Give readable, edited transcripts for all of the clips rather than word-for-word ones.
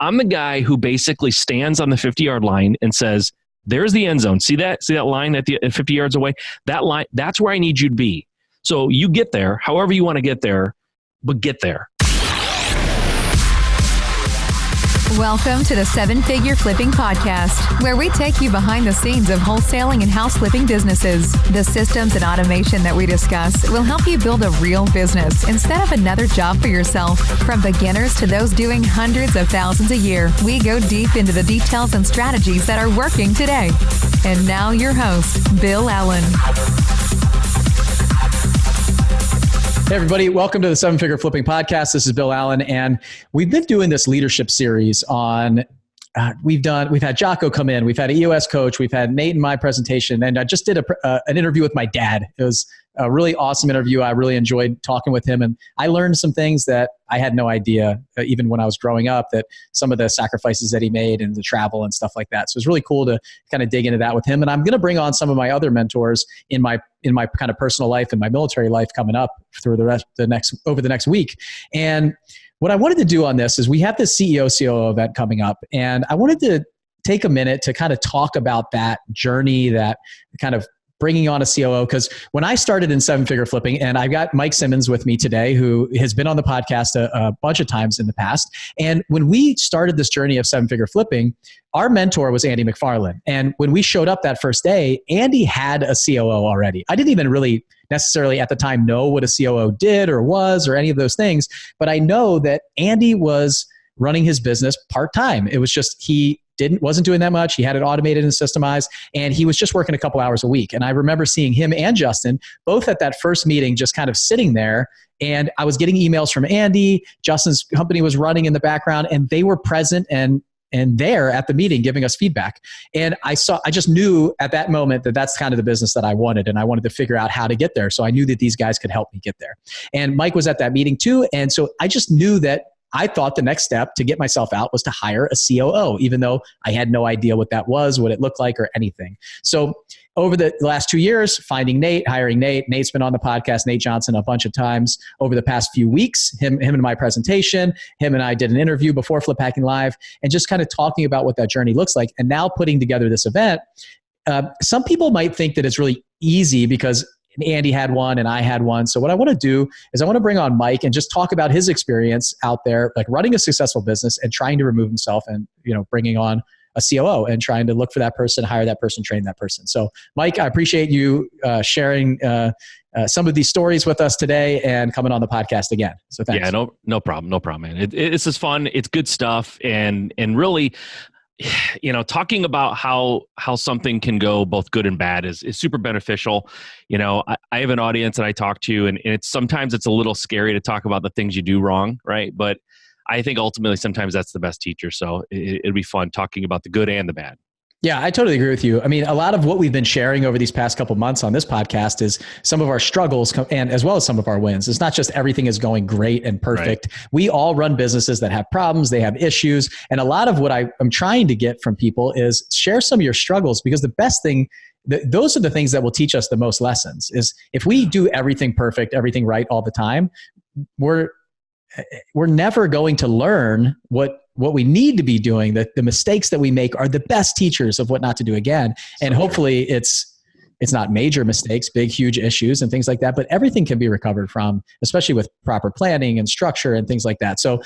I'm the guy who basically stands on the 50-yard line and says, there's the end zone. See that line at 50 yards away? That line, that's where I need you to be. So you get there, however you want to get there, but get there. Welcome to the Seven Figure Flipping Podcast, where we take you behind the scenes of wholesaling and house flipping businesses. The systems and automation that we discuss will help you build a real business instead of another job for yourself. From beginners to those doing hundreds of thousands a year, we go deep into the details and strategies that are working today. And now your host, Bill Allen. Hey everybody, welcome to the Seven Figure Flipping Podcast. This is Bill Allen, and we've been doing this leadership series on, we've had Jocko come in, we've had an EOS coach, we've had Nate in my presentation, and I just did an interview with my dad. It was a really awesome interview. I really enjoyed talking with him, and I learned some things that I had no idea, even when I was growing up, that some of the sacrifices that he made and the travel and stuff like that. So it was really cool to kind of dig into that with him. And I'm going to bring on some of my other mentors in my kind of personal life and my military life coming up through over the next week. And what I wanted to do on this is we have this CEO COO event coming up, and I wanted to take a minute to kind of talk about that journey, that kind of bringing on a COO, because when I started in Seven Figure Flipping, and I've got Mike Simmons with me today, who has been on the podcast a bunch of times in the past. And when we started this journey of Seven Figure Flipping, our mentor was Andy McFarland. And when we showed up that first day, Andy had a COO already. I didn't even really necessarily at the time know what a COO did or was or any of those things, but I know that Andy was running his business part-time. It was just wasn't doing that much. He had it automated and systemized, and he was just working a couple hours a week. And I remember seeing him and Justin both at that first meeting, just kind of sitting there. And I was getting emails from Andy. Justin's company was running in the background, and they were present and there at the meeting giving us feedback. And I just knew at that moment that that's kind of the business that I wanted, and I wanted to figure out how to get there. So I knew that these guys could help me get there. And Mike was at that meeting too. And so I just knew that I thought the next step to get myself out was to hire a COO, even though I had no idea what that was, what it looked like, or anything. So over the last 2 years, finding Nate, hiring Nate. Nate's been on the podcast, Nate Johnson, a bunch of times over the past few weeks. Him and my presentation, him and I did an interview before Flip Hacking Live, and just kind of talking about what that journey looks like. And now putting together this event, some people might think that it's really easy because Andy had one and I had one. So what I want to do is I want to bring on Mike and just talk about his experience out there, like running a successful business and trying to remove himself and, bringing on a COO and trying to look for that person, hire that person, train that person. So Mike, I appreciate you sharing some of these stories with us today and coming on the podcast again. So thanks. Yeah, no problem, man. This is fun. It's good stuff. And really, talking about how something can go both good and bad is super beneficial. I have an audience that I talk to, and sometimes it's a little scary to talk about the things you do wrong, right? But I think ultimately sometimes that's the best teacher. So it'll be fun talking about the good and the bad. Yeah, I totally agree with you. I mean, a lot of what we've been sharing over these past couple of months on this podcast is some of our struggles and as well as some of our wins. It's not just everything is going great and perfect. Right. We all run businesses that have problems, they have issues. And a lot of what I'm trying to get from people is share some of your struggles, because the best thing, those are the things that will teach us the most lessons. Is if we do everything perfect, everything right all the time, we're never going to learn what we need to be doing. The mistakes that we make are the best teachers of what not to do again. And hopefully it's not major mistakes, big, huge issues and things like that, but everything can be recovered from, especially with proper planning and structure and things like that. So,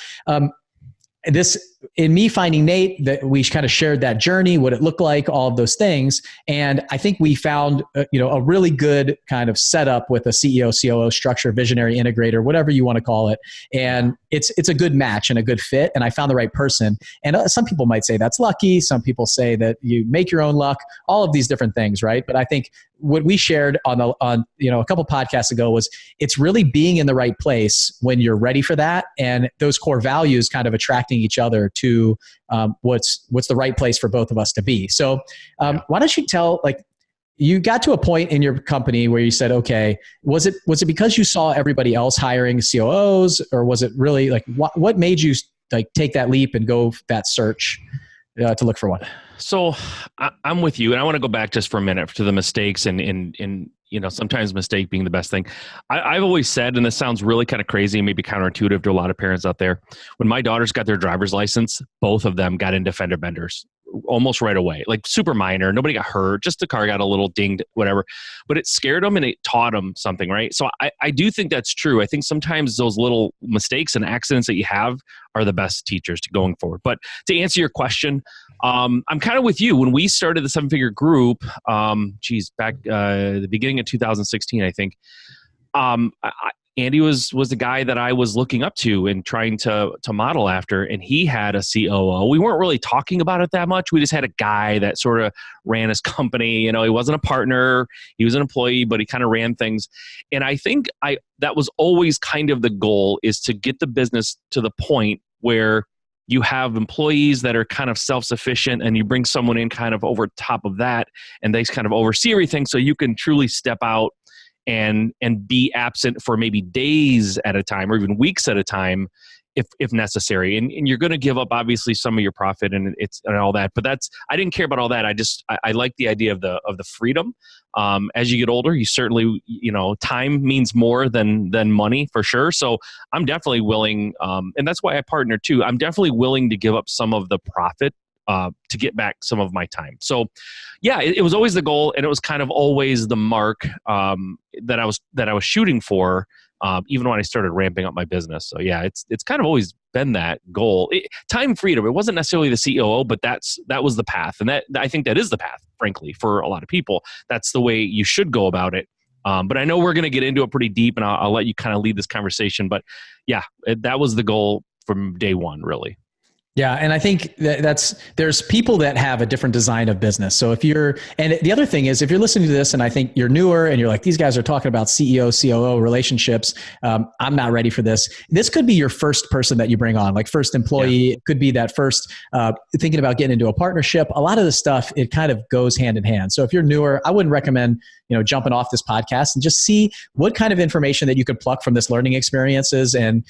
in me finding Nate, that we kind of shared that journey, what it looked like, all of those things. And I think we found, a really good kind of setup with a CEO, COO structure, visionary integrator, whatever you want to call it. And it's a good match and a good fit. And I found the right person. And some people might say that's lucky. Some people say that you make your own luck, all of these different things. Right. But I think what we shared on a couple podcasts ago was it's really being in the right place when you're ready for that. And those core values kind of attracting each other to what's the right place for both of us to be. So why don't you tell, you got to a point in your company where you said, okay, was it because you saw everybody else hiring COOs, or was it really what made you take that leap and go that search to look for one? So I'm with you, and I want to go back just for a minute to the mistakes and sometimes mistake being the best thing. I've always said, and this sounds really kind of crazy, maybe counterintuitive to a lot of parents out there. When my daughters got their driver's license, both of them got into fender benders almost right away, like super minor. Nobody got hurt, just the car got a little dinged, whatever. But it scared them and it taught them something, right? So I do think that's true. I think sometimes those little mistakes and accidents that you have are the best teachers to going forward. But to answer your question, I'm kind of with you. When we started the Seven Figure Group, back the beginning of 2016, I think, Andy was the guy that I was looking up to and trying to model after, and he had a COO. We weren't really talking about it that much. We just had a guy that sort of ran his company. He wasn't a partner. He was an employee, but he kind of ran things. And I think that was always kind of the goal, is to get the business to the point where you have employees that are kind of self-sufficient, and you bring someone in kind of over top of that, and they kind of oversee everything, so you can truly step out and be absent for maybe days at a time or even weeks at a time if necessary. And you're going to give up obviously some of your profit and all that, but I didn't care about all that. I like the idea of the freedom. As you get older, you certainly, time means more than money for sure. So I'm definitely willing, and that's why I partner too. I'm definitely willing to give up some of the profit to get back some of my time. So yeah, it was always the goal, and it was kind of always the mark that I was shooting for, even when I started ramping up my business. So yeah, it's kind of always been that goal. Time freedom. It wasn't necessarily the COO, but that was the path, and I think that is the path, frankly, for a lot of people. That's the way you should go about it. But I know we're going to get into it pretty deep, and I'll let you kind of lead this conversation. But yeah, that was the goal from day one, really. Yeah. And I think there's people that have a different design of business. So and the other thing is, if you're listening to this and I think you're newer and you're like, these guys are talking about CEO, COO relationships, I'm not ready for this. This could be your first person that you bring on, like first employee. Yeah. It could be that first, thinking about getting into a partnership. A lot of this stuff, it kind of goes hand in hand. So if you're newer, I wouldn't recommend, jumping off this podcast, and just see what kind of information that you could pluck from this learning experiences and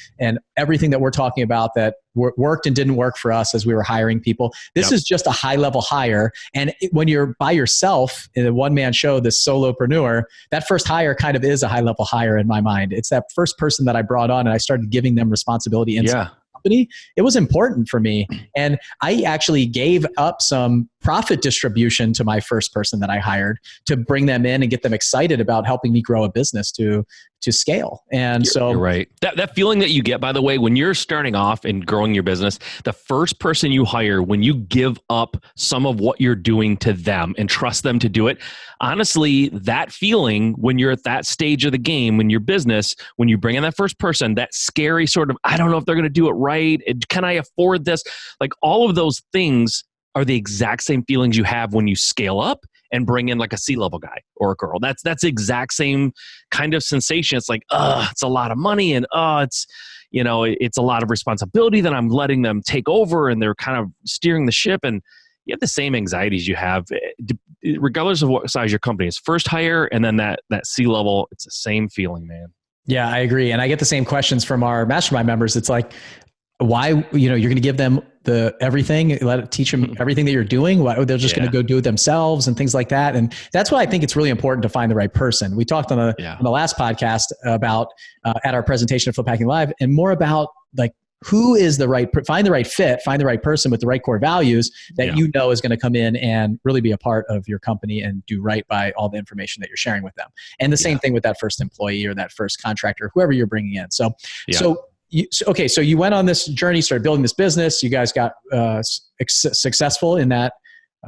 everything that we're talking about that worked and didn't work for us as we were hiring people. This is just a high level hire. And when you're by yourself in a one-man show, this solopreneur, that first hire kind of is a high level hire in my mind. It's that first person that I brought on and I started giving them responsibility inside the company. It was important for me. And I actually gave up some profit distribution to my first person that I hired to bring them in and get them excited about helping me grow a business to scale. And you're right. That feeling that you get, by the way, when you're starting off and growing your business, the first person you hire, when you give up some of what you're doing to them and trust them to do it, honestly, that feeling when you're at that stage of the game, in your business, when you bring in that first person, that scary sort of, I don't know if they're going to do it right. Can I afford this? Like all of those things are the exact same feelings you have when you scale up and bring in like a C-level guy or a girl. That's the exact same kind of sensation. It's like, it's a lot of money, and it's a lot of responsibility that I'm letting them take over, and they're kind of steering the ship. And you have the same anxieties you have, regardless of what size your company is. First hire, and then that C-level, it's the same feeling, man. Yeah, I agree. And I get the same questions from our mastermind members. It's like, why, you're going to give them everything, teach them everything that you're doing. Why they're just going to go do it themselves and things like that. And that's why I think it's really important to find the right person. We talked on the last podcast about, at our presentation at Flip Hacking Live, and more about like, who is find the right fit, find the right person with the right core values that is going to come in and really be a part of your company and do right by all the information that you're sharing with them. And the same thing with that first employee or that first contractor, whoever you're bringing in. So you went on this journey, started building this business. You guys got successful in that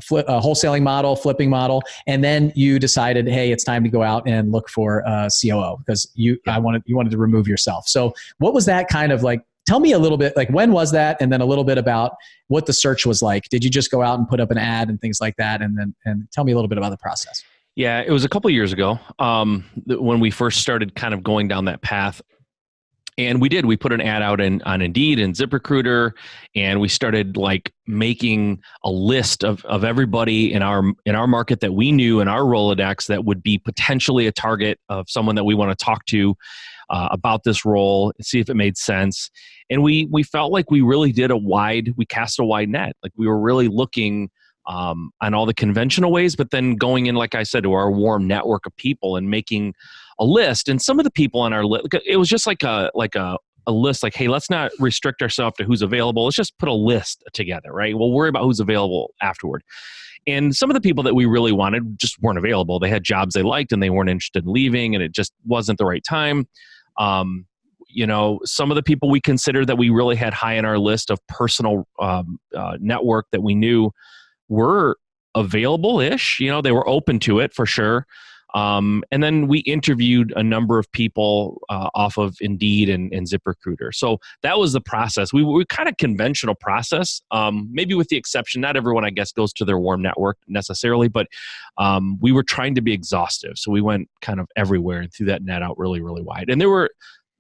wholesaling model, flipping model, and then you decided, hey, it's time to go out and look for a COO because you wanted to remove yourself. So what was that kind of like? Tell me a little bit, like when was that, and then a little bit about what the search was like. Did you just go out and put up an ad and things like that, and tell me a little bit about the process? Yeah, it was a couple of years ago when we first started kind of going down that path. And we put an ad out on Indeed and ZipRecruiter, and we started like making a list of everybody in our market that we knew in our Rolodex that would be potentially a target of someone that we want to talk to about this role and see if it made sense. And we felt like we really we cast a wide net. Like we were really looking on all the conventional ways, but then going in, like I said, to our warm network of people and making a list. And some of the people on our list, it was just like a list, like, hey, let's not restrict ourselves to who's available. Let's just put a list together, right? We'll worry about who's available afterward. And some of the people that we really wanted just weren't available. They had jobs they liked and they weren't interested in leaving, and it just wasn't the right time. Some of the people we considered that we really had high on our list of personal network that we knew were available-ish. They were open to it for sure. And then we interviewed a number of people off of Indeed and ZipRecruiter. So that was the process. We were kind of conventional process, maybe with the exception, not everyone, I guess, goes to their warm network necessarily, but we were trying to be exhaustive. So we went kind of everywhere and threw that net out really, really wide. And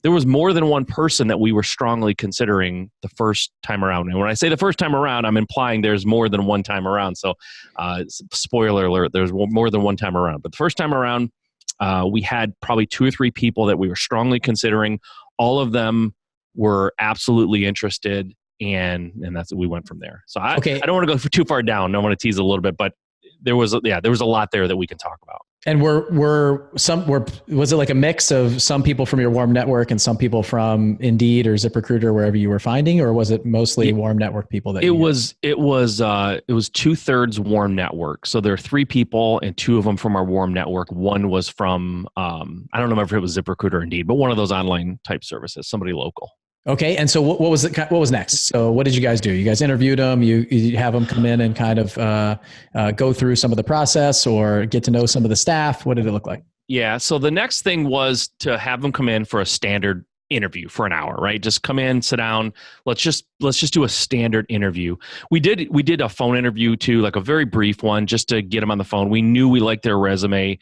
there was more than one person that we were strongly considering the first time around. And when I say the first time around, I'm implying there's more than one time around. So spoiler alert, there's more than one time around. But the first time around, we had probably 2 or 3 people that we were strongly considering. All of them were absolutely interested, and that's we went from there. So I don't want to go too far down. I want to tease a little bit, but there was a lot there that we can talk about. And was it like a mix of some people from your warm network and some people from Indeed or ZipRecruiter, wherever you were finding, or was it mostly warm network people that it was 2/3 warm network. So there are 3 people and 2 of them from our warm network. One was from, I don't know if it was ZipRecruiter or Indeed, but one of those online type services, somebody local. Okay. And so what was next? So what did you guys do? You guys interviewed them, you have them come in and kind of go through some of the process or get to know some of the staff. What did it look like? Yeah. So the next thing was to have them come in for a standard interview for an hour, right? Just come in, sit down. Let's just do a standard interview. We did a phone interview too, like a very brief one, just to get them on the phone. We knew we liked their resume.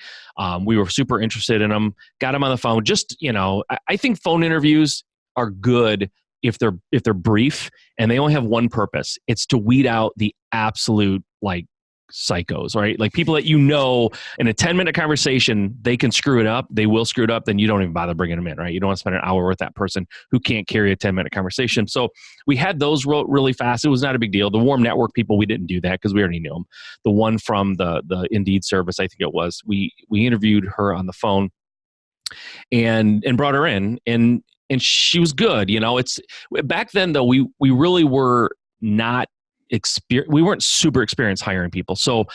We were super interested in them. Got them on the phone. Just, I think phone interviews are good if they're brief and they only have one purpose. It's to weed out the absolute psychos, right? Like people that in a 10-minute conversation, they can screw it up. They will screw it up. Then you don't even bother bringing them in, right? You don't want to spend an hour with that person who can't carry a 10-minute conversation. So we had those really fast. It was not a big deal. The warm network people, we didn't do that because we already knew them. The one from the Indeed service, I think it was, we interviewed her on the phone and brought her in, and she was good. It's back then though, we really were not we weren't super experienced hiring people. So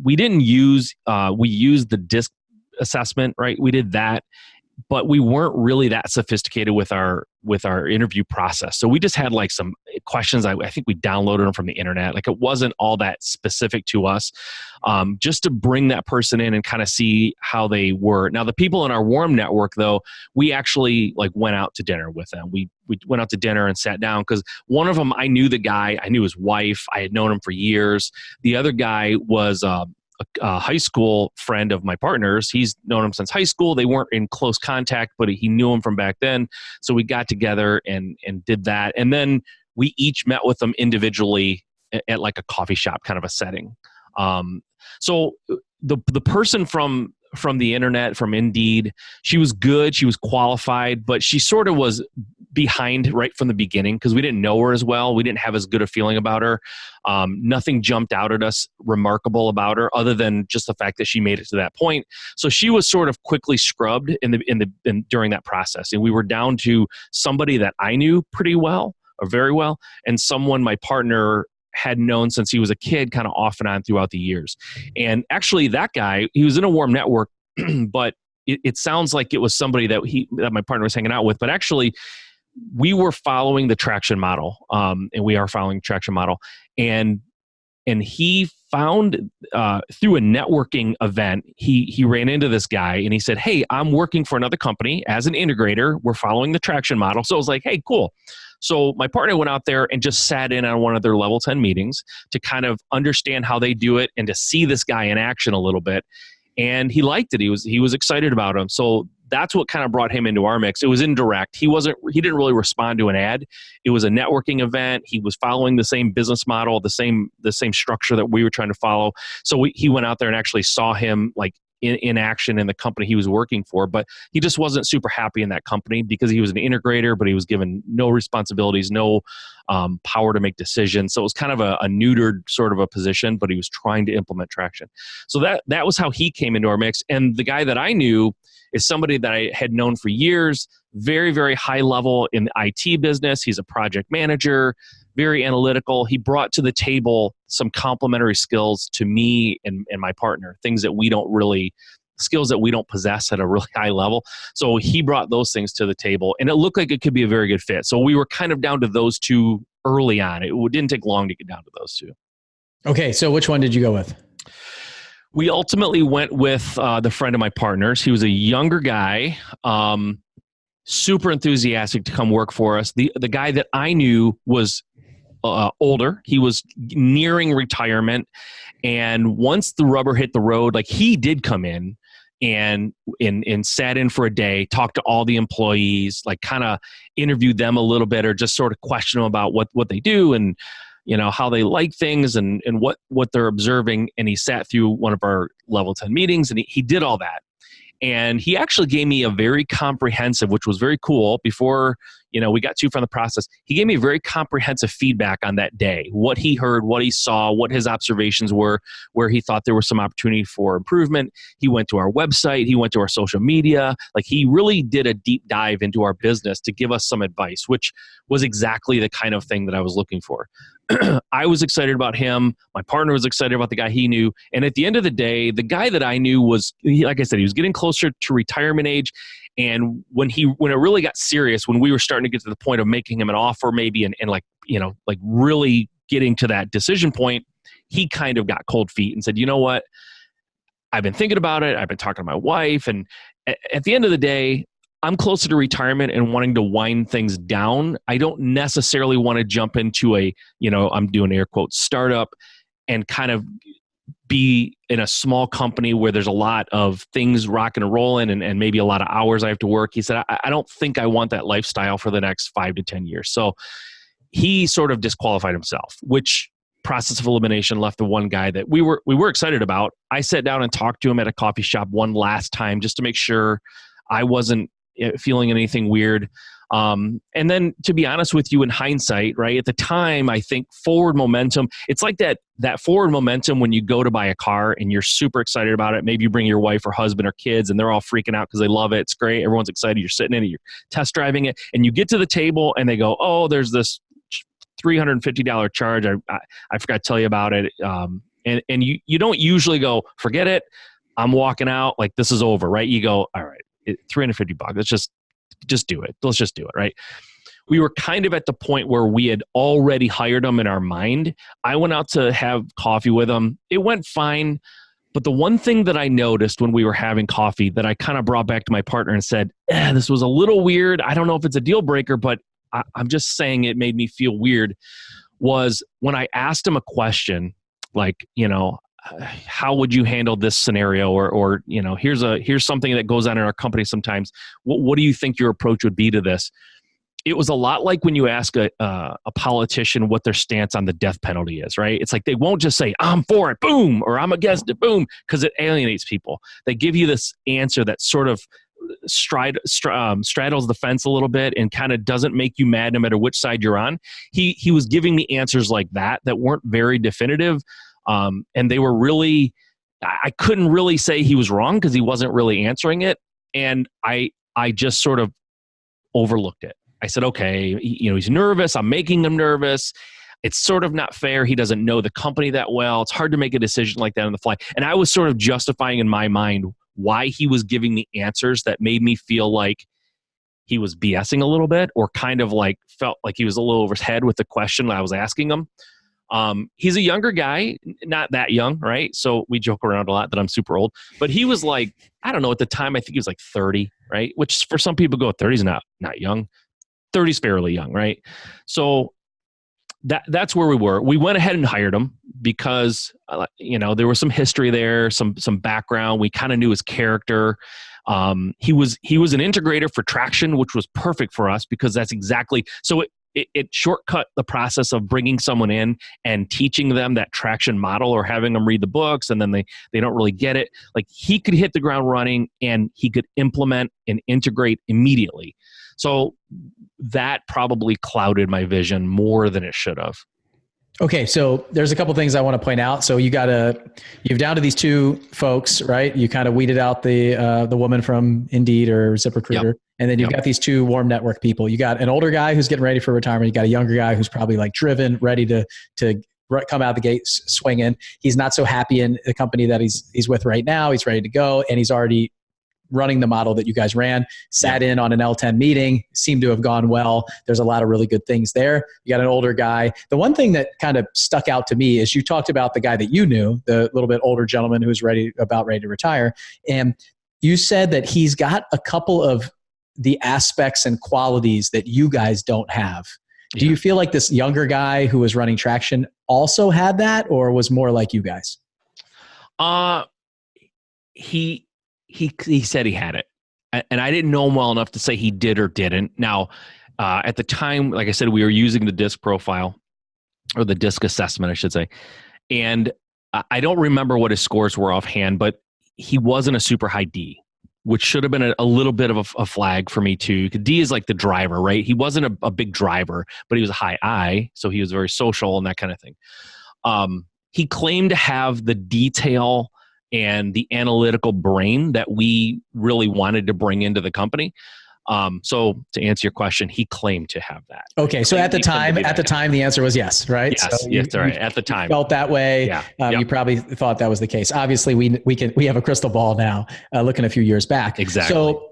we didn't we used the DISC assessment, right? We did that, but we weren't really that sophisticated with our interview process. So we just had some questions. I think we downloaded them from the internet. It wasn't all that specific to us, just to bring that person in and kind of see how they were. Now, the people in our warm network, though, we actually went out to dinner with them. We went out to dinner and sat down because one of them, I knew the guy. I knew his wife. I had known him for years. The other guy was a high school friend of my partner's. He's known him since high school. They weren't in close contact, but he knew him from back then. So we got together and did that. And then we each met with them individually at a coffee shop kind of a setting. So the person from the internet, from Indeed, she was good. She was qualified, but she sort of was behind right from the beginning because we didn't know her as well. We didn't have as good a feeling about her. Nothing jumped out at us remarkable about her other than just the fact that she made it to that point. So she was sort of quickly scrubbed during that process. And we were down to somebody that I knew pretty well or very well, and someone my partner had known since he was a kid, kind of off and on throughout the years. And actually that guy, he was in a warm network, but it sounds like it was somebody that my partner was hanging out with, but actually we were following the traction model, and we are following traction model. And he found through a networking event, he ran into this guy and he said, "Hey, I'm working for another company as an integrator. We're following the traction model." So I was like, "Hey, cool." So my partner went out there and just sat in on one of their level 10 meetings to kind of understand how they do it and to see this guy in action a little bit. And he liked it. He was excited about him. So that's what kind of brought him into our mix. It was indirect. He didn't really respond to an ad. It was a networking event. He was following the same business model, the same structure that we were trying to follow. So he went out there and actually saw him in action in the company he was working for, but he just wasn't super happy in that company because he was an integrator, but he was given no responsibilities, no power to make decisions. So it was kind of a neutered sort of a position, but he was trying to implement traction. So that was how he came into our mix. And the guy that I knew is somebody that I had known for years, very, very high level in the IT business. He's a project manager, very analytical. He brought to the table some complementary skills to me and my partner, skills that we don't possess at a really high level. So he brought those things to the table, and it looked like it could be a very good fit. So we were kind of down to those two early on. It didn't take long to get down to those two. Okay, so which one did you go with? We ultimately went with the friend of my partner's. He was a younger guy, super enthusiastic to come work for us. The guy that I knew was older. He was nearing retirement. And once the rubber hit the road, like he did come in and sat in for a day, talked to all the employees, like kind of interviewed them a little bit or just sort of question them about what they do and how they like things and what they're observing. And he sat through one of our level 10 meetings and he did all that. And he actually gave me a very comprehensive, which was very cool before, we got too far in the process. He gave me very comprehensive feedback on that day, what he heard, what he saw, what his observations were, where he thought there was some opportunity for improvement. He went to our website. He went to our social media. Like he really did a deep dive into our business to give us some advice, which was exactly the kind of thing that I was looking for. I was excited about him. My partner was excited about the guy he knew. And at the end of the day, the guy that I knew like I said, he was getting closer to retirement age. And when it really got serious, when we were starting to get to the point of making him an offer maybe and like really getting to that decision point, he kind of got cold feet and said, you know what? I've been thinking about it. I've been talking to my wife. And at the end of the day, I'm closer to retirement and wanting to wind things down. I don't necessarily want to jump into I'm doing air quotes, startup and kind of be in a small company where there's a lot of things rocking and rolling and maybe a lot of hours I have to work. He said, I don't think I want that lifestyle for the next 5 to 10 years. So he sort of disqualified himself, which process of elimination left the one guy that we were excited about. I sat down and talked to him at a coffee shop one last time just to make sure I wasn't feeling anything weird. And then to be honest with you, in hindsight, right, at the time, I think forward momentum, it's like that forward momentum when you go to buy a car and you're super excited about it. Maybe you bring your wife or husband or kids and they're all freaking out because they love it. It's great. Everyone's excited. You're sitting in it, you're test driving it, and you get to the table and they go, oh, there's this $350 charge. I forgot to tell you about it. And you don't usually go, forget it, I'm walking out, like this is over, right? You go, all right, $350. Let's just do it. Let's just do it, right? We were kind of at the point where we had already hired him in our mind. I went out to have coffee with him. It went fine. But the one thing that I noticed when we were having coffee that I kind of brought back to my partner and said, this was a little weird. I don't know if it's a deal breaker, but I'm just saying it made me feel weird, was when I asked him a question like, how would you handle this scenario? Or here's something that goes on in our company sometimes. What do you think your approach would be to this? It was a lot like when you ask a politician what their stance on the death penalty is, right? It's like they won't just say, I'm for it, boom, or I'm against it, boom, because it alienates people. They give you this answer that sort of straddles the fence a little bit and kind of doesn't make you mad no matter which side you're on. He was giving me answers like that weren't very definitive. And they were really, I couldn't really say he was wrong because he wasn't really answering it. And I just sort of overlooked it. I said, okay, he's nervous. I'm making him nervous. It's sort of not fair. He doesn't know the company that well. It's hard to make a decision like that on the fly. And I was sort of justifying in my mind why he was giving me answers that made me feel like he was BSing a little bit or kind of like felt like he was a little over his head with the question that I was asking him. He's a younger guy, not that young, right? So we joke around a lot that I'm super old, but he was like, I don't know, at the time, I think he was like 30, right? Which for some people 30 is not young. 30 is fairly young, right? So that's where we were. We went ahead and hired him because, there was some history there, some background. We kind of knew his character. He was an integrator for traction, which was perfect for us because that's exactly, so it shortcut the process of bringing someone in and teaching them that traction model or having them read the books and then they don't really get it. Like he could hit the ground running and he could implement and integrate immediately. So that probably clouded my vision more than it should have. Okay, so there's a couple things I want to point out. So you've down to these two folks, right? You kind of weeded out the woman from Indeed or ZipRecruiter, Yep. and then you've got these two warm network people. You got an older guy who's getting ready for retirement. You got a younger guy who's probably like driven, ready to come out of the gate swinging. He's not so happy in the company that he's with right now. He's ready to go, and he's already running the model that you guys ran, sat in on an L10 meeting, seemed to have gone well. There's a lot of really good things there. You got an older guy. The one thing that kind of stuck out to me is you talked about the guy that you knew, the little bit older gentleman who's ready to retire. And you said that he's got a couple of the aspects and qualities that you guys don't have. Do you feel like this younger guy who was running Traction also had that, or was more like you guys? He said he had it, and I didn't know him well enough to say he did or didn't. Now, at the time, like I said, we were using the DISC profile, or the DISC assessment, I should say. And I don't remember what his scores were offhand, but he wasn't a super high D, which should have been a little bit of a flag for me too. D is like the driver, right? He wasn't a big driver, but he was a high I, so he was very social and that kind of thing. He claimed to have the detail and the analytical brain that we really wanted to bring into the company. So to answer your question, he claimed to have that. Okay. So at the time, the answer was yes, right? Yes. So yes. Right. At the time, felt that way. Yeah. You probably thought that was the case. Obviously we have a crystal ball now, looking a few years back. Exactly. So,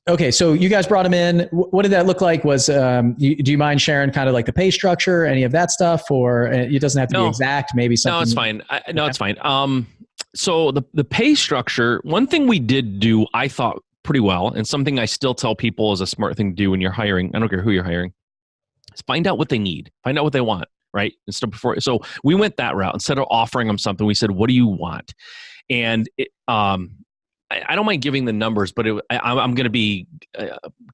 okay. So you guys brought him in. What did that look like? Do you mind sharing kind of like the pay structure, any of that stuff, or it doesn't have to be exact, maybe something? No, it's fine. It's fine. So the pay structure, one thing we did do, I thought pretty well, and something I still tell people is a smart thing to do when you're hiring, I don't care who you're hiring, is find out what they need, find out what they want, right? So we went that route. Instead of offering them something, we said, what do you want? And I don't mind giving the numbers, but I'm going to be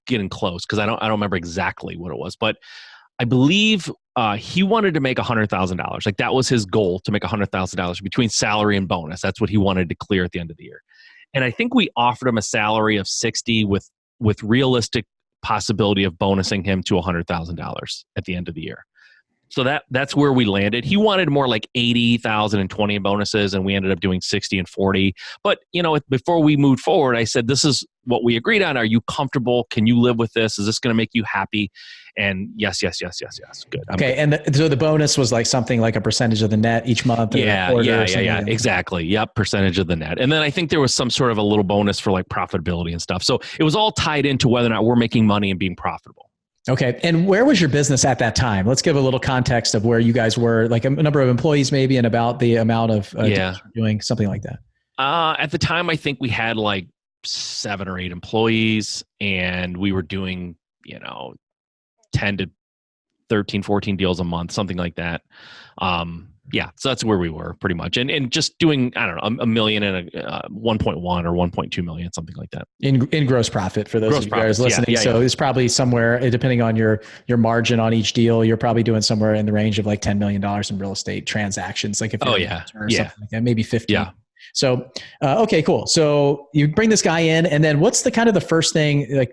getting close because I don't remember exactly what it was, but I believe he wanted to make $100,000. Like that was his goal, to make $100,000 between salary and bonus. That's what he wanted to clear at the end of the year. And I think we offered him a salary of 60 with realistic possibility of bonusing him to $100,000 at the end of the year. So that's where we landed. He wanted more like 80,000 and 20 in bonuses, and we ended up doing 60 and 40. But before we moved forward, I said, this is what we agreed on. Are you comfortable? Can you live with this? Is this going to make you happy? And yes. Good. Okay. And so the bonus was like something like a percentage of the net each month. Yeah. Exactly. Yep. Percentage of the net. And then I think there was some sort of a little bonus for like profitability and stuff. So it was all tied into whether or not we're making money and being profitable. Okay. And where was your business at that time? Let's give a little context of where you guys were, like a number of employees maybe, and about the amount of doing something like that. At the time, I think we had like 7 or 8 employees, and we were doing, 10 to 13, 14 deals a month, something like that. So that's where we were pretty much. And just doing, I don't know, $1 million and 1.1 or 1.2 million, something like that. In gross profit for those of you guys listening. So it's probably somewhere, depending on your margin on each deal, you're probably doing somewhere in the range of like $10 million in real estate transactions. Like if you're something like that, maybe 50. Yeah. So, okay, cool. So you bring this guy in, and then what's the kind of the first thing, like,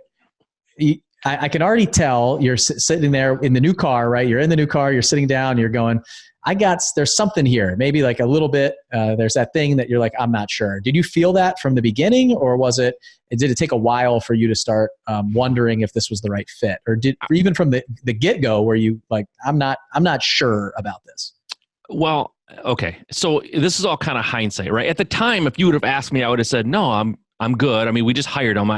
I can already tell you're sitting there in the new car, right? You're in the new car, you're sitting down, you're going, there's something here, maybe like a little bit, there's that thing that you're like, I'm not sure. Did you feel that from the beginning, or did it take a while for you to start wondering if this was the right fit, or even from the get-go where you like, I'm not sure about this? Well, okay. So this is all kind of hindsight, right? At the time, if you would have asked me, I would have said, no, I'm good. I mean, we just hired him.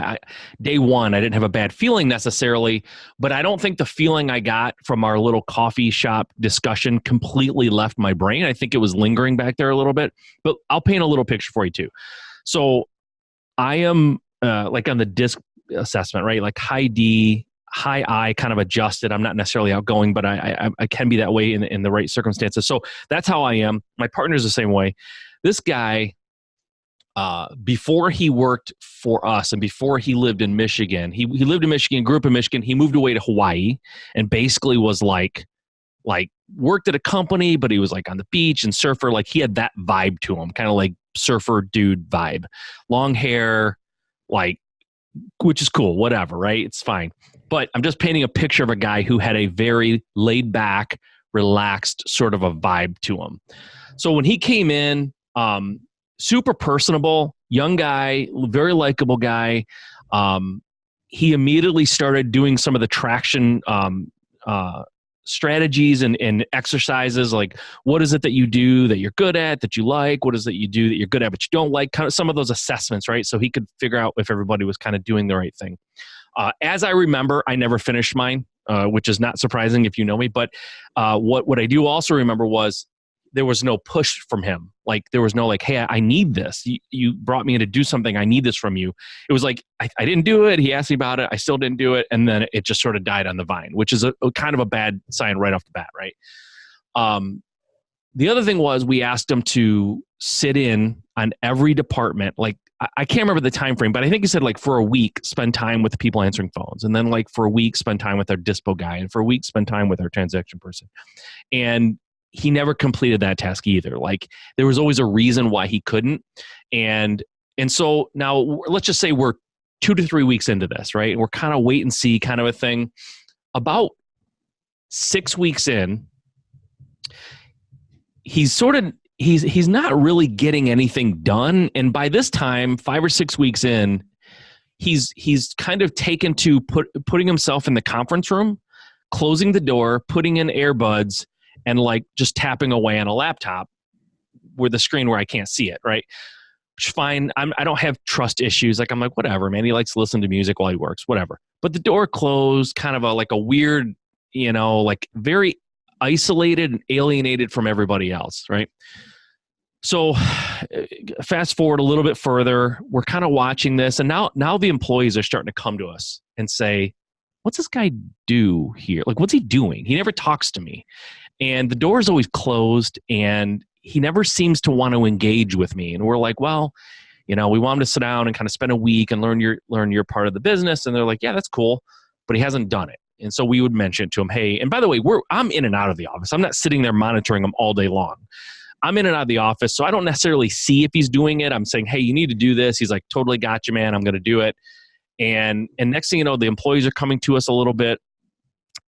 Day one, I didn't have a bad feeling necessarily, but I don't think the feeling I got from our little coffee shop discussion completely left my brain. I think it was lingering back there a little bit, but I'll paint a little picture for you too. So I am like on the DISC assessment, right? Like high D, high I, kind of adjusted. I'm not necessarily outgoing, but I can be that way in the right circumstances. So that's how I am. My partner's the same way. This guy, before he worked for us and before he lived in Michigan, he lived in Michigan, grew up in Michigan. He moved away to Hawaii and basically was like worked at a company, but he was like on the beach and surfer. Like he had that vibe to him, kind of like surfer dude vibe, long hair, like, which is cool, whatever, right? It's fine. But I'm just painting a picture of a guy who had a very laid back, relaxed sort of a vibe to him. So when he came in, super personable, young guy, very likable guy. He immediately started doing some of the traction strategies and exercises, like what is it that you do that you're good at, that you like? What is it you do that you're good at but you don't like? Kind of some of those assessments, right? So he could figure out if everybody was kind of doing the right thing. As I remember, I never finished mine, which is not surprising if you know me. But what I do also remember was there was no push from him. Like there was no like, hey, I need this. You brought me in to do something. I need this from you. It was like, I didn't do it. He asked me about it. I still didn't do it. And then it just sort of died on the vine, which is a kind of a bad sign right off the bat, right? The other thing was we asked him to sit in on every department. Like I can't remember the time frame, but I think he said like for a week, spend time with the people answering phones. And then like for a week, spend time with our dispo guy. And for a week, spend time with our transaction person. And he never completed that task either. Like there was always a reason why he couldn't. And so now let's just say we're 2 to 3 weeks into this, right? And we're kind of wait and see kind of a thing. About 6 weeks in, he's not really getting anything done. And by this time, 5 or 6 weeks in, he's kind of taken to putting himself in the conference room, closing the door, putting in earbuds, and like just tapping away on a laptop with the screen where I can't see it, right? Which is fine. I don't have trust issues. Like I'm like, whatever, man. He likes to listen to music while he works, whatever. But the door closed, kind of like a weird, like very isolated and alienated from everybody else, right? So fast forward a little bit further, we're kind of watching this, and now the employees are starting to come to us and say, what's this guy do here? Like, what's he doing? He never talks to me. And the door is always closed, and he never seems to want to engage with me. And we're like, well, we want him to sit down and kind of spend a week and learn your part of the business. And they're like, yeah, that's cool, but he hasn't done it. And so we would mention to him, hey, and by the way, I'm in and out of the office. I'm not sitting there monitoring him all day long. I'm in and out of the office, so I don't necessarily see if he's doing it. I'm saying, hey, you need to do this. He's like, totally got you, man. I'm going to do it. And next thing you know, the employees are coming to us a little bit,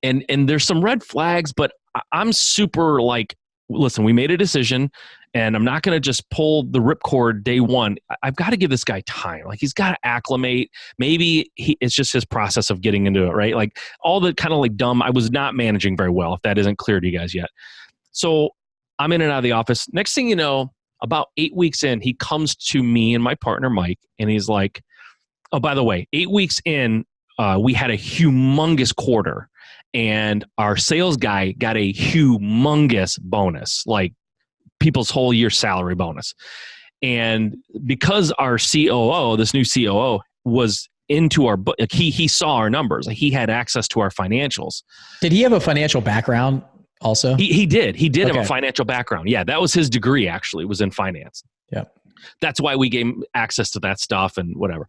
and there's some red flags, but I'm super like, listen, we made a decision, and I'm not going to just pull the ripcord day one. I've got to give this guy time. Like he's got to acclimate. Maybe it's just his process of getting into it, right? Like all the kind of like dumb, I was not managing very well, if that isn't clear to you guys yet. So I'm in and out of the office. Next thing you know, about 8 weeks in, he comes to me and my partner, Mike, and he's like, oh, by the way, 8 weeks in, we had a humongous quarter, and our sales guy got a humongous bonus, like people's whole year salary bonus. And because our COO, this new COO, was into our book, he saw our numbers, like he had access to our financials. Did he have a financial background also? He did have a financial background. Yeah, that was his degree, actually, was in finance. Yeah. That's why we gave him access to that stuff and whatever.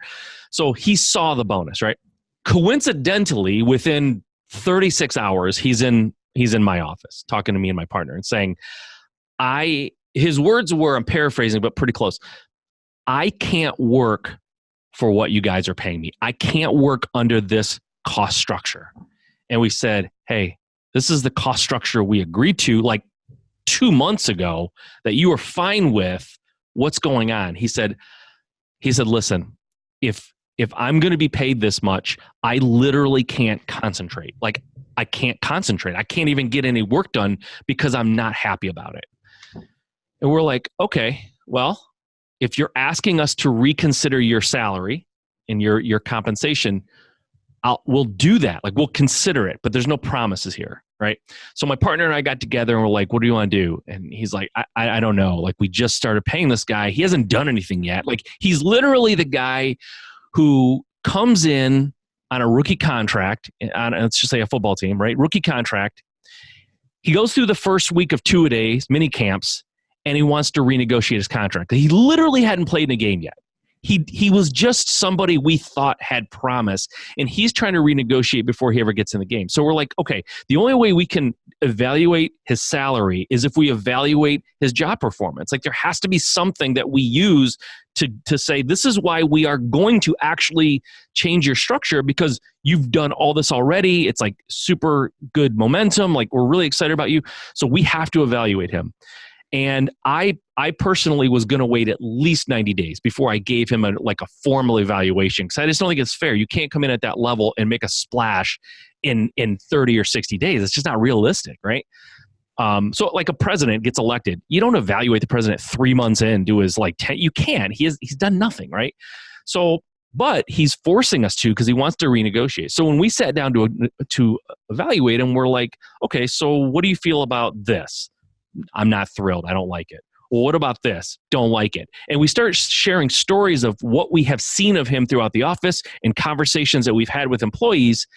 So he saw the bonus, right? Coincidentally, within 36 hours, he's in my office talking to me and my partner and saying, his words were, I'm paraphrasing, but pretty close, I can't work for what you guys are paying me. I can't work under this cost structure. And we said, hey, this is the cost structure we agreed to like 2 months ago that you were fine with. What's going on? He said, listen, if I'm going to be paid this much, I literally can't concentrate. Like I can't concentrate. I can't even get any work done because I'm not happy about it. And we're like, okay, well, if you're asking us to reconsider your salary and your compensation, we'll do that. Like we'll consider it, but there's no promises here, right? So my partner and I got together and we're like, what do you want to do? And he's like, I don't know. Like we just started paying this guy. He hasn't done anything yet. Like he's literally the guy who comes in on a rookie contract on, let's just say a football team, right? Rookie contract. He goes through the first week of two-a-days, mini camps, and he wants to renegotiate his contract. He literally hadn't played in a game yet. He was just somebody we thought had promise, and he's trying to renegotiate before he ever gets in the game. So we're like, okay, the only way we can evaluate his salary is if we evaluate his job performance. Like, there has to be something that we use to say, this is why we are going to actually change your structure, because you've done all this already. It's like super good momentum. Like, we're really excited about you. So we have to evaluate him. And I personally was going to wait at least 90 days before I gave him a formal evaluation, because I just don't think it's fair. You can't come in at that level and make a splash in 30 or 60 days. It's just not realistic, right? So like a president gets elected, you don't evaluate the president 3 months into his 10. You can't. He's done nothing, right? So, but he's forcing us to, because he wants to renegotiate. So when we sat down to evaluate him, we're like, okay, so what do you feel about this? I'm not thrilled. I don't like it. Well, what about this? Don't like it. And we start sharing stories of what we have seen of him throughout the office and conversations that we've had with employees.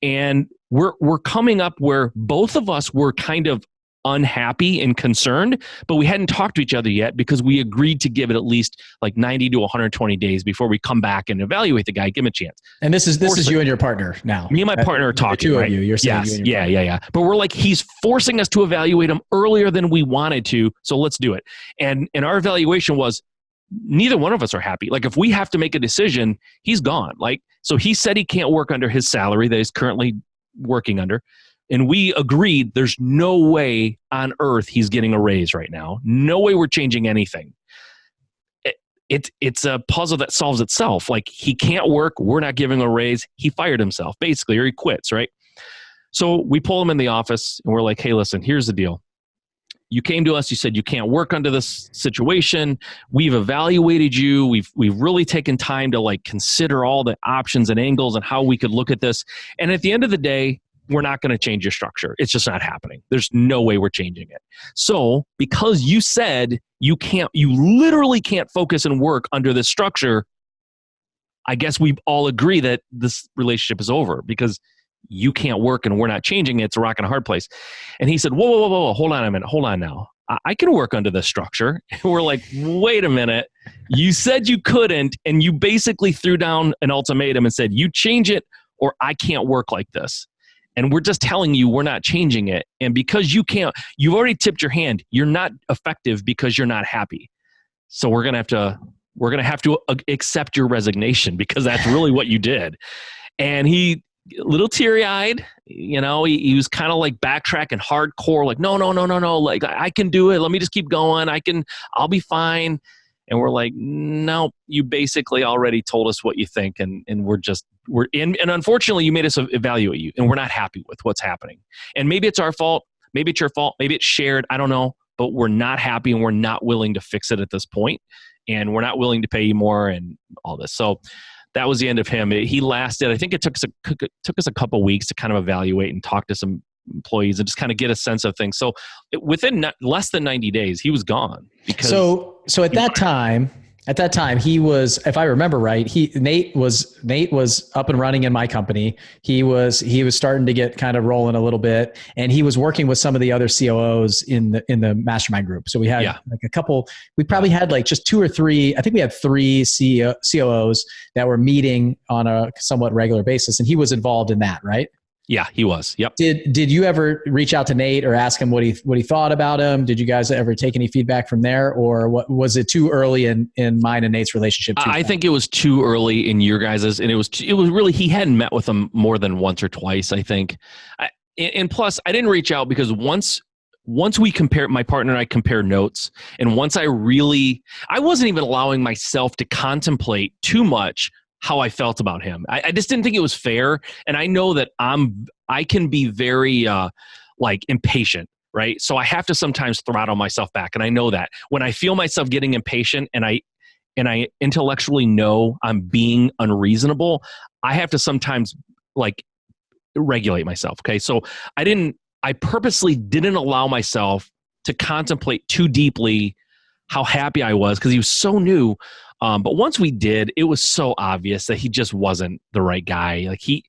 And we're coming up where both of us were kind of unhappy and concerned, but we hadn't talked to each other yet, because we agreed to give it at least 90 to 120 days before we come back and evaluate the guy, give him a chance. And this is you and your partner now. Me and my partner are talking. The two right? of you. You're saying yes, you and your partner. yeah. But we're like, he's forcing us to evaluate him earlier than we wanted to, so let's do it. And our evaluation was, neither one of us are happy. Like, if we have to make a decision, he's gone. So he said he can't work under his salary that he's currently working under. And we agreed there's no way on earth he's getting a raise right now. No way we're changing anything. It's a puzzle that solves itself. Like, he can't work. We're not giving a raise. He fired himself, basically, or he quits, right? So we pull him in the office, and we're like, hey, listen, here's the deal. You came to us. You said you can't work under this situation. We've evaluated you. We've really taken time to consider all the options and angles and how we could look at this. And at the end of the day, we're not going to change your structure. It's just not happening. There's no way we're changing it. So because you said you literally can't focus and work under this structure, I guess we all agree that this relationship is over, because you can't work and we're not changing it. It's a rock and a hard place. And he said, whoa, hold on a minute. Hold on now. I can work under this structure. And we're like, wait a minute. You said you couldn't, and you basically threw down an ultimatum and said, you change it or I can't work like this. And we're just telling you we're not changing it. And because you've already tipped your hand. You're not effective because you're not happy. So we're going to have to accept your resignation, because that's really what you did. And he, a little teary-eyed, he was kind of backtracking hardcore, no, I can do it. Let me just keep going. I'll be fine. And we're like, no, you basically already told us what you think. And and unfortunately you made us evaluate you, and we're not happy with what's happening. And maybe it's our fault. Maybe it's your fault. Maybe it's shared. I don't know, but we're not happy, and we're not willing to fix it at this point. And we're not willing to pay you more and all this. So that was the end of him. He lasted, I think it took us a couple weeks to kind of evaluate and talk to some employees and just kind of get a sense of things. So within less than 90 days, he was gone. So at that time, he was, if I remember right, Nate was up and running in my company. He was starting to get kind of rolling a little bit, and he was working with some of the other COOs in the mastermind group. So we had a couple. We probably had just 2 or 3. I think we had 3 COOs that were meeting on a somewhat regular basis, and he was involved in that, right? Yeah, he was. Yep. Did you ever reach out to Nate or ask him what he thought about him? Did you guys ever take any feedback from there, or was it too early in mine and Nate's relationship? I think it was too early in your guys's, and it was really, he hadn't met with him more than once or twice, I think. And plus, I didn't reach out because once we compared, my partner and I compared notes, and once I wasn't even allowing myself to contemplate too much how I felt about him. I just didn't think it was fair. And I know that I can be very impatient, right? So I have to sometimes throttle myself back. And I know that when I feel myself getting impatient and I intellectually know I'm being unreasonable, I have to sometimes regulate myself. Okay. So I purposely didn't allow myself to contemplate too deeply how happy I was, because he was so new. But once we did, it was so obvious that he just wasn't the right guy. He,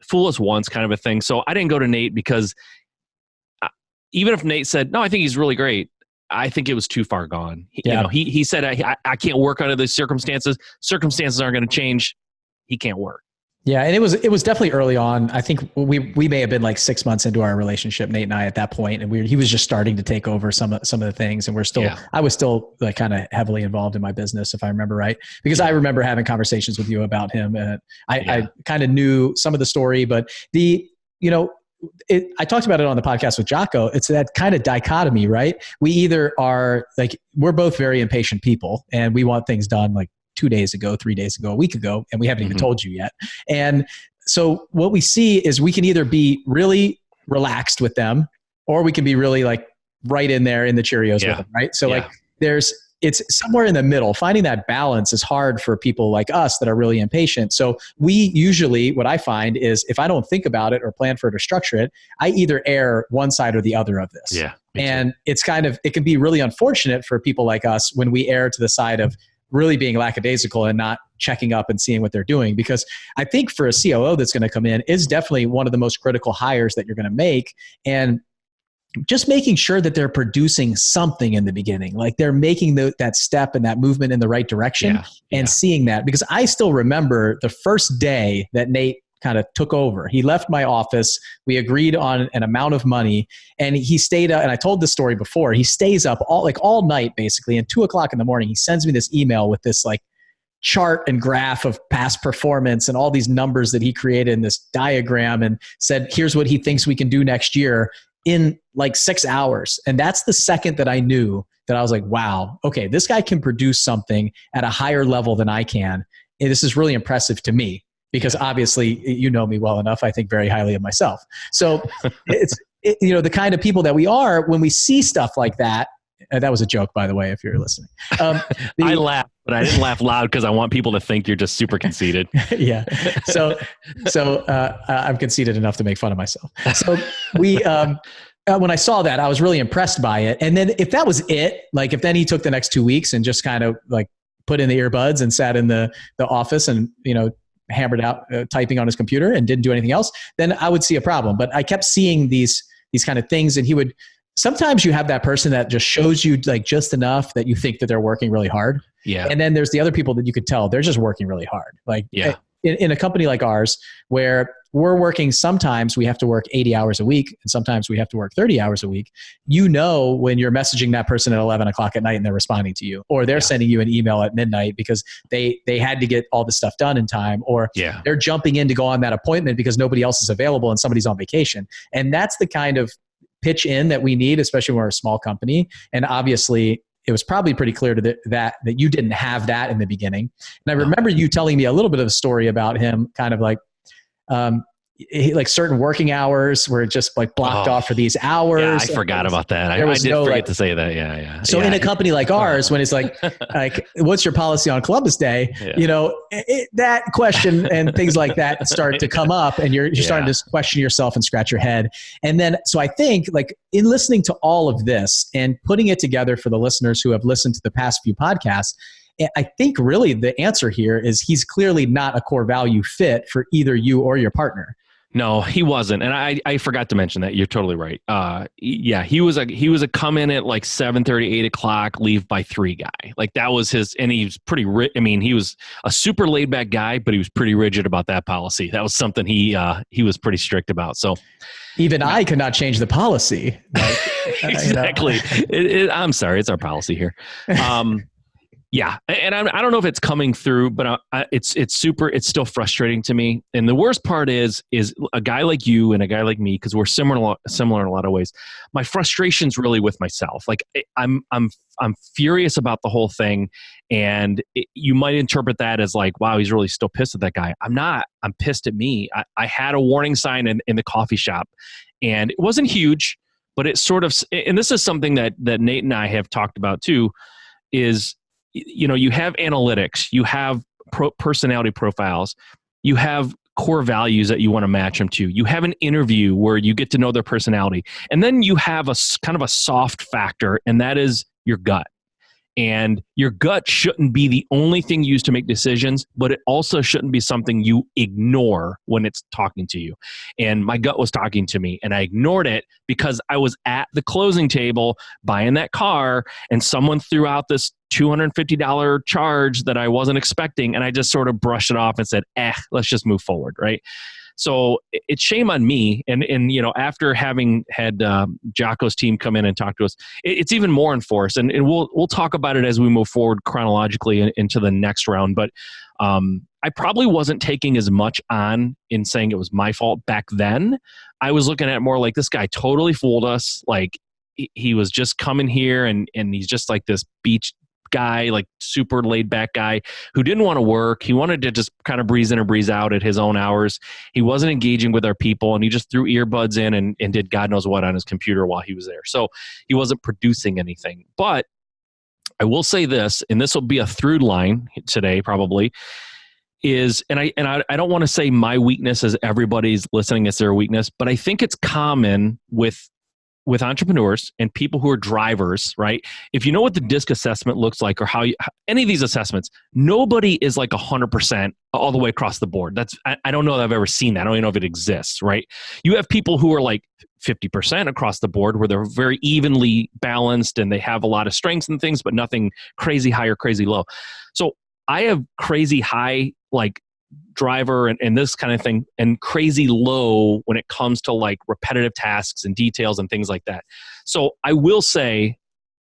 fool us once kind of a thing. So I didn't go to Nate, because even if Nate said, no, I think he's really great, I think it was too far gone. Yeah. You know, he said, I can't work under these circumstances. Circumstances aren't going to change. He can't work. Yeah, and it was definitely early on. I think we may have been like 6 months into our relationship, Nate and I, at that point, and he was just starting to take over some of the things, and I was still like kind of heavily involved in my business, if I remember right, because I remember having conversations with you about him, and I kind of knew some of the story, but I talked about it on the podcast with Jocko. It's that kind of dichotomy, right? We either are like, we're both very impatient people, and we want things done like 2 days ago, 3 days ago, a week ago, and we haven't even told you yet. And so what we see is we can either be really relaxed with them, or we can be really like right in there in the Cheerios with them, right? So like it's somewhere in the middle. Finding that balance is hard for people like us that are really impatient. So we usually, what I find is if I don't think about it or plan for it or structure it, I either err one side or the other of this. Yeah. And it's it can be really unfortunate for people like us when we err to the side of really being lackadaisical and not checking up and seeing what they're doing. Because I think for a COO that's going to come in is definitely one of the most critical hires that you're going to make. And just making sure that they're producing something in the beginning, like they're making that step and that movement in the right direction and seeing that. Because I still remember the first day that Nate kind of took over. He left my office. We agreed on an amount of money, and he stayed up. And I told this story before. He stays up all night basically. And 2:00 in the morning, he sends me this email with this like chart and graph of past performance and all these numbers that he created in this diagram, and said, "Here's what he thinks we can do next year," in like 6 hours. And that's the second that I knew that I was like, wow, okay, this guy can produce something at a higher level than I can. And this is really impressive to me. Because obviously, you know me well enough, I think very highly of myself. So it's the kind of people that we are when we see stuff like that. That was a joke, by the way, if you're listening. I laughed, but I didn't laugh loud because I want people to think you're just super conceited. Yeah. So I'm conceited enough to make fun of myself. So when I saw that, I was really impressed by it. And then if that was it, like if then he took the next 2 weeks and just kind of like put in the earbuds and sat in the office and, hammered out typing on his computer and didn't do anything else, then I would see a problem. But I kept seeing these kind of things, and sometimes you have that person that just shows you like just enough that you think that they're working really hard. Yeah. And then there's the other people that you could tell they're just working really hard. Like in a company like ours, where we're working, sometimes we have to work 80 hours a week and sometimes we have to work 30 hours a week. When you're messaging that person at 11 o'clock at night and they're responding to you, or they're sending you an email at midnight because they had to get all this stuff done in time, or they're jumping in to go on that appointment because nobody else is available and somebody's on vacation. And that's the kind of pitch in that we need, especially when we're a small company. And obviously it was probably pretty clear to that you didn't have that in the beginning. And I remember you telling me a little bit of a story about him, kind of like, like certain working hours were just like blocked off for these hours. Yeah, I forgot about that. I did forget to say that. Yeah. So in a company like ours, when it's like, what's your policy on Columbus Day? Yeah. That question and things like that start to come up, and you're starting to question yourself and scratch your head. And then, so I think like in listening to all of this and putting it together for the listeners who have listened to the past few podcasts, I think really the answer here is he's clearly not a core value fit for either you or your partner. No, he wasn't. And I forgot to mention that. You're totally right. He was a come in at like 7:30, 8 o'clock, leave by 3 guy. Like that was his, and he was pretty, he was a super laid back guy, but he was pretty rigid about that policy. That was something he was pretty strict about. So even I could not change the policy. Exactly. I'm sorry. It's our policy here. Yeah. And I don't know if it's coming through, but it's still frustrating to me. And the worst part is a guy like you and a guy like me, because we're similar in a lot of ways. My frustration's really with myself. Like I'm furious about the whole thing. And you might interpret that as like, wow, he's really still pissed at that guy. I'm not. I'm pissed at me. I had a warning sign in the coffee shop, and it wasn't huge, but it sort of, and this is something that Nate and I have talked about too, is, you have analytics, you have personality profiles, you have core values that you want to match them to. You have an interview where you get to know their personality. And then you have a kind of a soft factor, and that is your gut. And your gut shouldn't be the only thing used to make decisions, but it also shouldn't be something you ignore when it's talking to you. And my gut was talking to me, and I ignored it because I was at the closing table buying that car, and someone threw out this $250 charge that I wasn't expecting, and I just sort of brushed it off and said, let's just move forward, right? So it's shame on me. And after having had Jocko's team come in and talk to us, it's even more enforced. And we'll talk about it as we move forward chronologically into the next round. But I probably wasn't taking as much on in saying it was my fault back then. I was looking at it more like, this guy totally fooled us. Like he was just coming here and he's just like this beach guy, like super laid back guy who didn't want to work. He wanted to just kind of breeze in and breeze out at his own hours. He wasn't engaging with our people, and he just threw earbuds in and did God knows what on his computer while he was there. So he wasn't producing anything. But I will say this, and this will be a through line today probably, is, and I don't want to say my weakness is everybody's listening is their weakness, but I think it's common with entrepreneurs and people who are drivers, right? If you know what the DISC assessment looks like, or how any of these assessments, nobody is like 100% all the way across the board. I don't know that I've ever seen that. I don't even know if it exists, right? You have people who are like 50% across the board, where they're very evenly balanced and they have a lot of strengths and things, but nothing crazy high or crazy low. So I have crazy high, like, driver and this kind of thing, and crazy low when it comes to like repetitive tasks and details and things like that. So I will say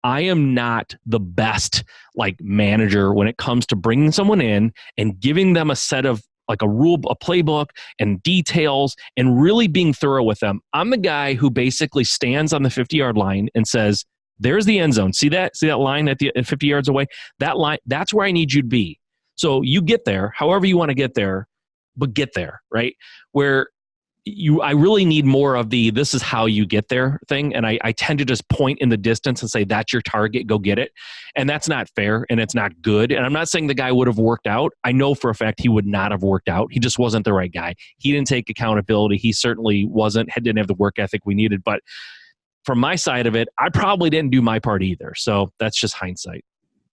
I am not the best like manager when it comes to bringing someone in and giving them a set of like a playbook and details and really being thorough with them. I'm the guy who basically stands on the 50-yard line and says, there's the end zone. See that line at 50 yards away? That line, that's where I need you to be. So you get there, however you want to get there, but get there, right? Where I really need more of the, this is how you get there thing. And I tend to just point in the distance and say, that's your target, go get it. And that's not fair and it's not good. And I'm not saying the guy would have worked out. I know for a fact he would not have worked out. He just wasn't the right guy. He didn't take accountability. He certainly didn't have the work ethic we needed. But from my side of it, I probably didn't do my part either. So that's just hindsight.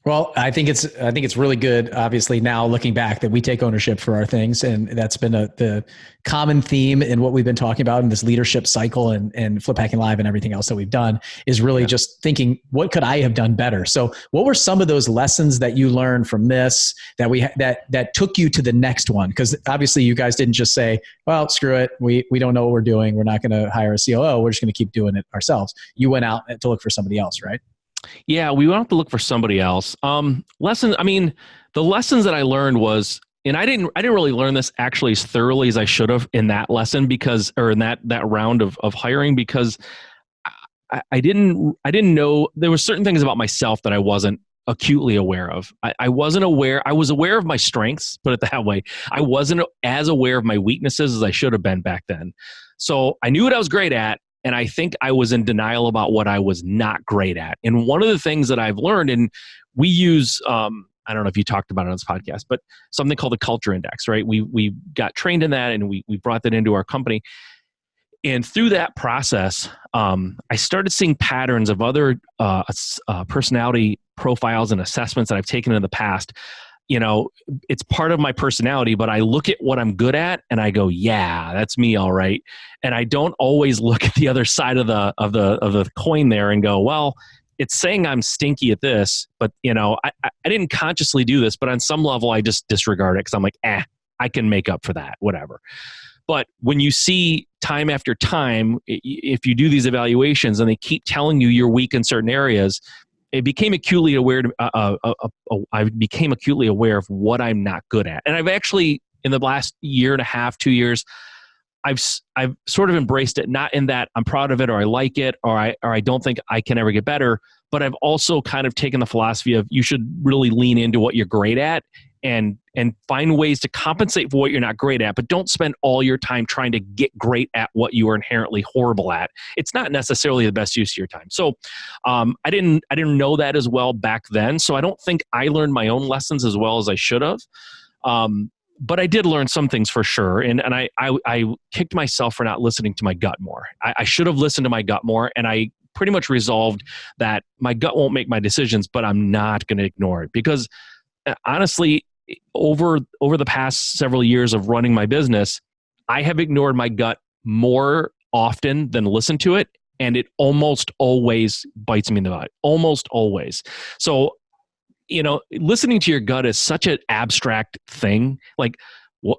Well, I think it's really good, obviously, now looking back, that we take ownership for our things. And that's been the common theme in what we've been talking about in this leadership cycle and Flip Hacking Live and everything else that we've done, is really just thinking, what could I have done better? So what were some of those lessons that you learned from this that took you to the next one? Because obviously you guys didn't just say, well, screw it. We don't know what we're doing. We're not going to hire a COO. We're just going to keep doing it ourselves. You went out to look for somebody else, right? Yeah, we went out to look for somebody else. Lessons. I mean, the lessons that I learned was, and I didn't really learn this actually as thoroughly as I should have in that lesson, or in that round of hiring, because I didn't know there were certain things about myself that I wasn't acutely aware of. I wasn't aware. I was aware of my strengths, put it that way. I wasn't as aware of my weaknesses as I should have been back then. So I knew what I was great at. And I think I was in denial about what I was not great at. And one of the things that I've learned, and we use, I don't know if you talked about it on this podcast, but something called the culture index, right? We got trained in that, and we brought that into our company. And through that process, I started seeing patterns of other personality profiles and assessments that I've taken in the past. You know, it's part of my personality, but I look at what I'm good at and I go, yeah, that's me. All right. And I don't always look at the other side of the coin there and go, well, it's saying I'm stinky at this, but I didn't consciously do this, but on some level I just disregard it because I'm like, I can make up for that, whatever. But when you see time after time, if you do these evaluations and they keep telling you you're weak in certain areas, I became acutely aware of what I'm not good at. And I've actually, in the last year and a half, 2 years, I've sort of embraced it, not in that I'm proud of it or I like it or I don't think I can ever get better, but I've also kind of taken the philosophy of you should really lean into what you're great at and find ways to compensate for what you're not great at, but don't spend all your time trying to get great at what you are inherently horrible at. It's not necessarily the best use of your time. So I didn't know that as well back then. So I don't think I learned my own lessons as well as I should have. But I did learn some things for sure. And I kicked myself for not listening to my gut more. I should have listened to my gut more. And I pretty much resolved that my gut won't make my decisions, but I'm not going to ignore it, because honestly, over the past several years of running my business, I have ignored my gut more often than listened to it, and it almost always bites me in the butt. Almost always. So, listening to your gut is such an abstract thing. Like,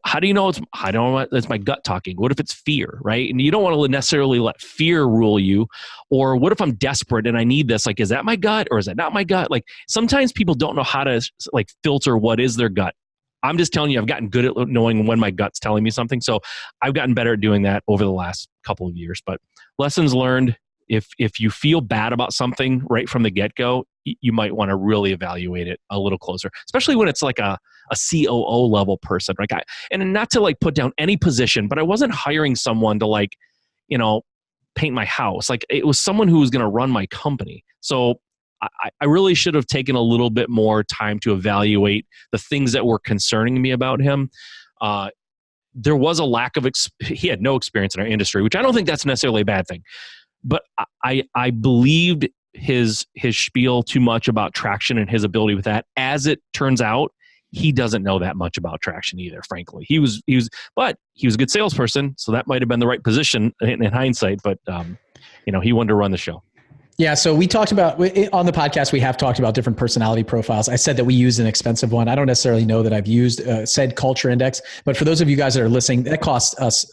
how do you know it's my gut talking? What if it's fear, right? And you don't want to necessarily let fear rule you. Or what if I'm desperate and I need this? Like, is that my gut or is that not my gut? Like, sometimes people don't know how to like filter what is their gut. I'm just telling you, I've gotten good at knowing when my gut's telling me something. So I've gotten better at doing that over the last couple of years. But lessons learned: if you feel bad about something right from the get-go, you might want to really evaluate it a little closer, especially when it's like a COO level person. Like, and not to like put down any position, but I wasn't hiring someone to like, paint my house. Like, it was someone who was going to run my company. So I really should have taken a little bit more time to evaluate the things that were concerning me about him. There was a lack of, he had no experience in our industry, which I don't think that's necessarily a bad thing. But I believed his spiel too much about traction and his ability with that. As it turns out, he doesn't know that much about traction either, frankly. But he was a good salesperson, so that might have been the right position in hindsight. But he wanted to run the show. Yeah. So we talked about, on the podcast, we have talked about different personality profiles. I said that we use an expensive one. I don't necessarily know that I've used said culture index, but for those of you guys that are listening, that costs us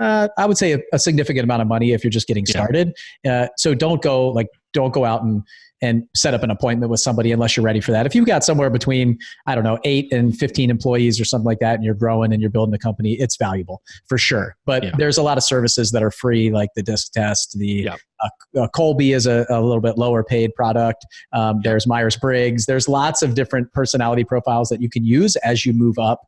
I would say a significant amount of money if you're just getting started. So don't go out and set up an appointment with somebody unless you're ready for that. If you've got somewhere between, 8 and 15 employees or something like that, and you're growing and you're building a company, it's valuable for sure. But there's a lot of services that are free, like the disc test, Colby is a little bit lower paid product. There's Myers-Briggs. There's lots of different personality profiles that you can use as you move up.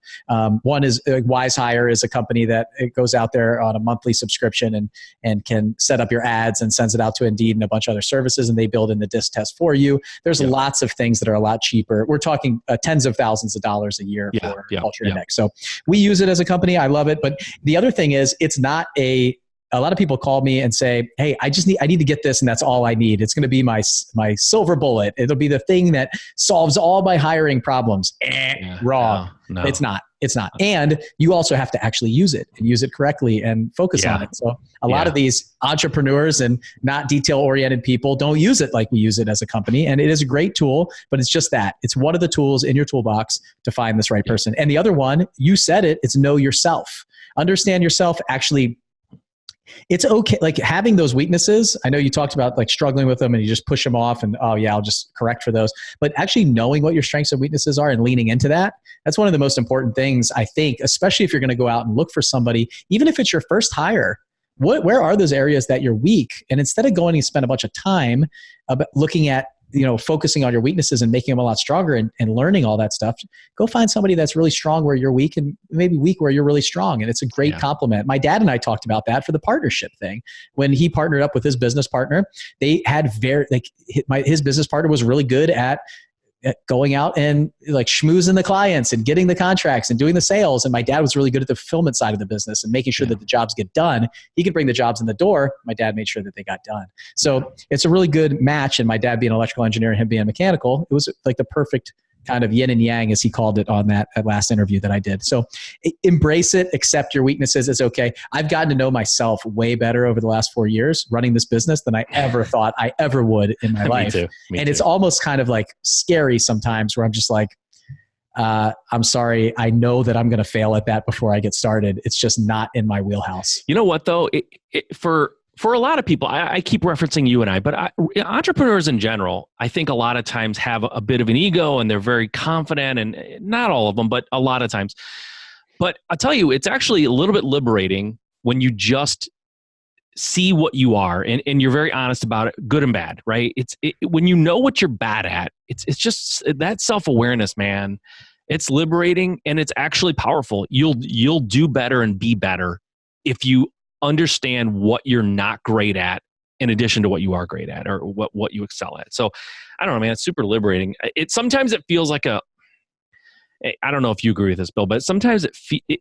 One is WiseHire is a company that it goes out there on a monthly subscription and can set up your ads and sends it out to Indeed and a bunch of other services, and they build in the disc test for you. There's lots of things that are a lot cheaper. We're talking tens of thousands of dollars a year for Culture Index. So we use it as a company. I love it. But the other thing is, it's not a lot of people call me and say, hey, I need to get this, and that's all I need. It's going to be my silver bullet. It'll be the thing that solves all my hiring problems. Wrong. No. It's not. And you also have to actually use it and use it correctly and focus on it. So a lot of these entrepreneurs and not detail-oriented people don't use it like we use it as a company. And it is a great tool, but it's just that. It's one of the tools in your toolbox to find this right person. And the other one, you said it, it's know yourself. Understand yourself. Actually, it's okay. Like, having those weaknesses, I know you talked about like struggling with them and you just push them off and, I'll just correct for those. But actually knowing what your strengths and weaknesses are and leaning into that, that's one of the most important things, I think, especially if you're going to go out and look for somebody, even if it's your first hire. Where are those areas that you're weak? And instead of going and spend a bunch of time looking at, focusing on your weaknesses and making them a lot stronger and learning all that stuff, go find somebody that's really strong where you're weak and maybe weak where you're really strong. And it's a great compliment. My dad and I talked about that for the partnership thing. When he partnered up with his business partner, they had his business partner was really good at going out and like schmoozing the clients and getting the contracts and doing the sales. And my dad was really good at the fulfillment side of the business and making sure that the jobs get done. He could bring the jobs in the door. My dad made sure that they got done. So it's a really good match. And my dad being an electrical engineer and him being mechanical, it was like the perfect kind of yin and yang, as he called it on that last interview that I did. So embrace it, accept your weaknesses. It's okay. I've gotten to know myself way better over the last 4 years running this business than I ever thought I ever would in my life. Me too. It's almost kind of like scary sometimes where I'm just like, I'm sorry. I know that I'm going to fail at that before I get started. It's just not in my wheelhouse. You know what though? For a lot of people, I keep referencing you and I, but entrepreneurs in general, I think a lot of times have a bit of an ego and they're very confident, and not all of them, but a lot of times. But I'll tell you, it's actually a little bit liberating when you just see what you are and you're very honest about it, good and bad, right? When you know what you're bad at, it's just that self-awareness, man. It's liberating and it's actually powerful. You'll do better and be better if you understand what you're not great at in addition to what you are great at or what you excel at. So I don't know, man, it's super liberating. Sometimes it feels like I don't know if you agree with this, Bill, but sometimes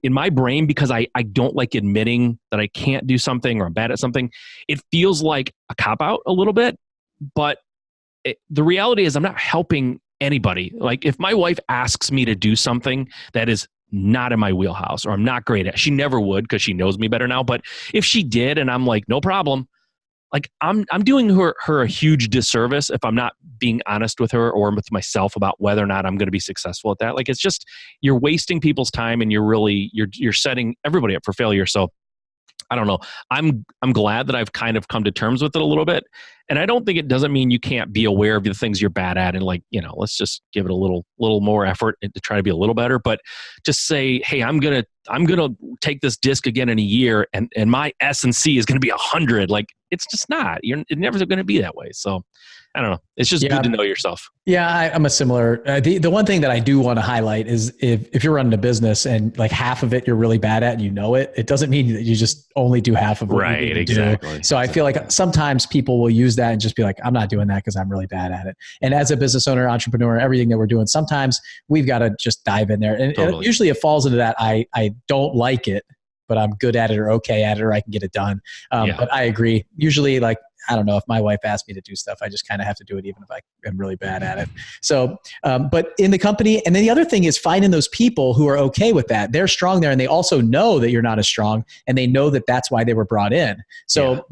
in my brain, because I don't like admitting that I can't do something or I'm bad at something, it feels like a cop-out a little bit. But the reality is I'm not helping anybody. Like if my wife asks me to do something that is not in my wheelhouse or I'm not great at, she never would because she knows me better now. But if she did and I'm like, no problem, like I'm doing her a huge disservice if I'm not being honest with her or with myself about whether or not I'm going to be successful at that. Like it's just, you're wasting people's time and you're setting everybody up for failure. So I don't know. I'm glad that I've kind of come to terms with it a little bit. And I don't think it doesn't mean you can't be aware of the things you're bad at and like, let's just give it a little more effort to try to be a little better. But just say, hey, I'm gonna take this disc again in a year and my S&C is gonna be 100. Like it's just not. It's never gonna be that way. So I don't know. It's just good to know yourself. Yeah, I'm a similar. The one thing that I do want to highlight is if you're running a business and like half of it you're really bad at and you know it, it doesn't mean that you just only do half of what you need to do. So I feel like sometimes people will use that and just be like, I'm not doing that because I'm really bad at it. And as a business owner, entrepreneur, everything that we're doing, sometimes we've got to just dive in there. And usually it falls into that I don't like it, but I'm good at it or okay at it or I can get it done. But I agree. Usually like, I don't know, if my wife asked me to do stuff, I just kind of have to do it even if I am really bad at it. So, but in the company, and then the other thing is finding those people who are okay with that. They're strong there and they also know that you're not as strong and they know that that's why they were brought in. So,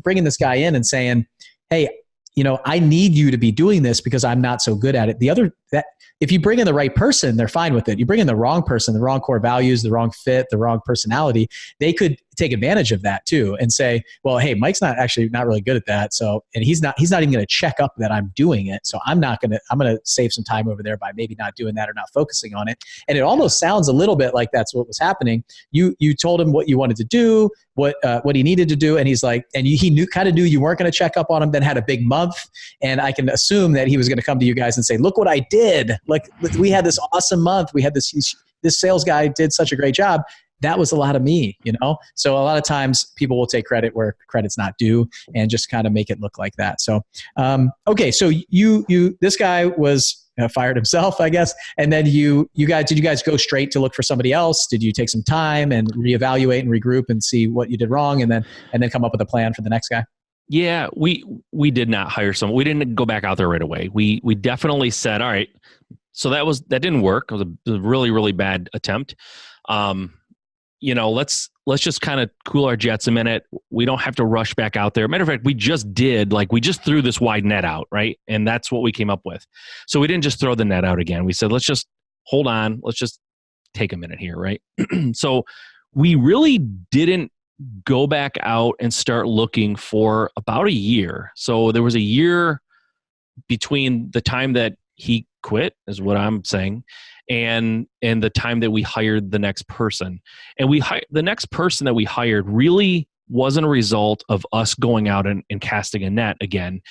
bringing this guy in and saying, hey, I need you to be doing this because I'm not so good at it. If you bring in the right person, they're fine with it. You bring in the wrong person, the wrong core values, the wrong fit, the wrong personality, they could take advantage of that too and say, well, hey, Mike's not really good at that. So, and he's not even going to check up that I'm doing it. So I'm going to save some time over there by maybe not doing that or not focusing on it. And it almost sounds a little bit like that's what was happening. You told him what you wanted to do, what he needed to do. And he's like, and he knew you weren't going to check up on him, then had a big month. And I can assume that he was going to come to you guys and say, look what I did. Like we had this awesome month. We had this sales guy did such a great job. That was a lot of me, So a lot of times people will take credit where credit's not due and just kind of make it look like that. So, okay. So this guy was fired himself, I guess. And then did you guys go straight to look for somebody else? Did you take some time and reevaluate and regroup and see what you did wrong and then come up with a plan for the next guy? Yeah, we did not hire someone. We didn't go back out there right away. We definitely said, all right, so that didn't work. It was a really, really bad attempt. Let's just kind of cool our jets a minute. We don't have to rush back out there. Matter of fact, we just threw this wide net out, right? And that's what we came up with. So we didn't just throw the net out again. We said, let's just hold on. Let's just take a minute here, right? So we really didn't go back out and start looking for about a year. So there was a year between the time that he quit, is what I'm saying, and the time that we hired the next person. And the next person that we hired really wasn't a result of us going out and casting a net again.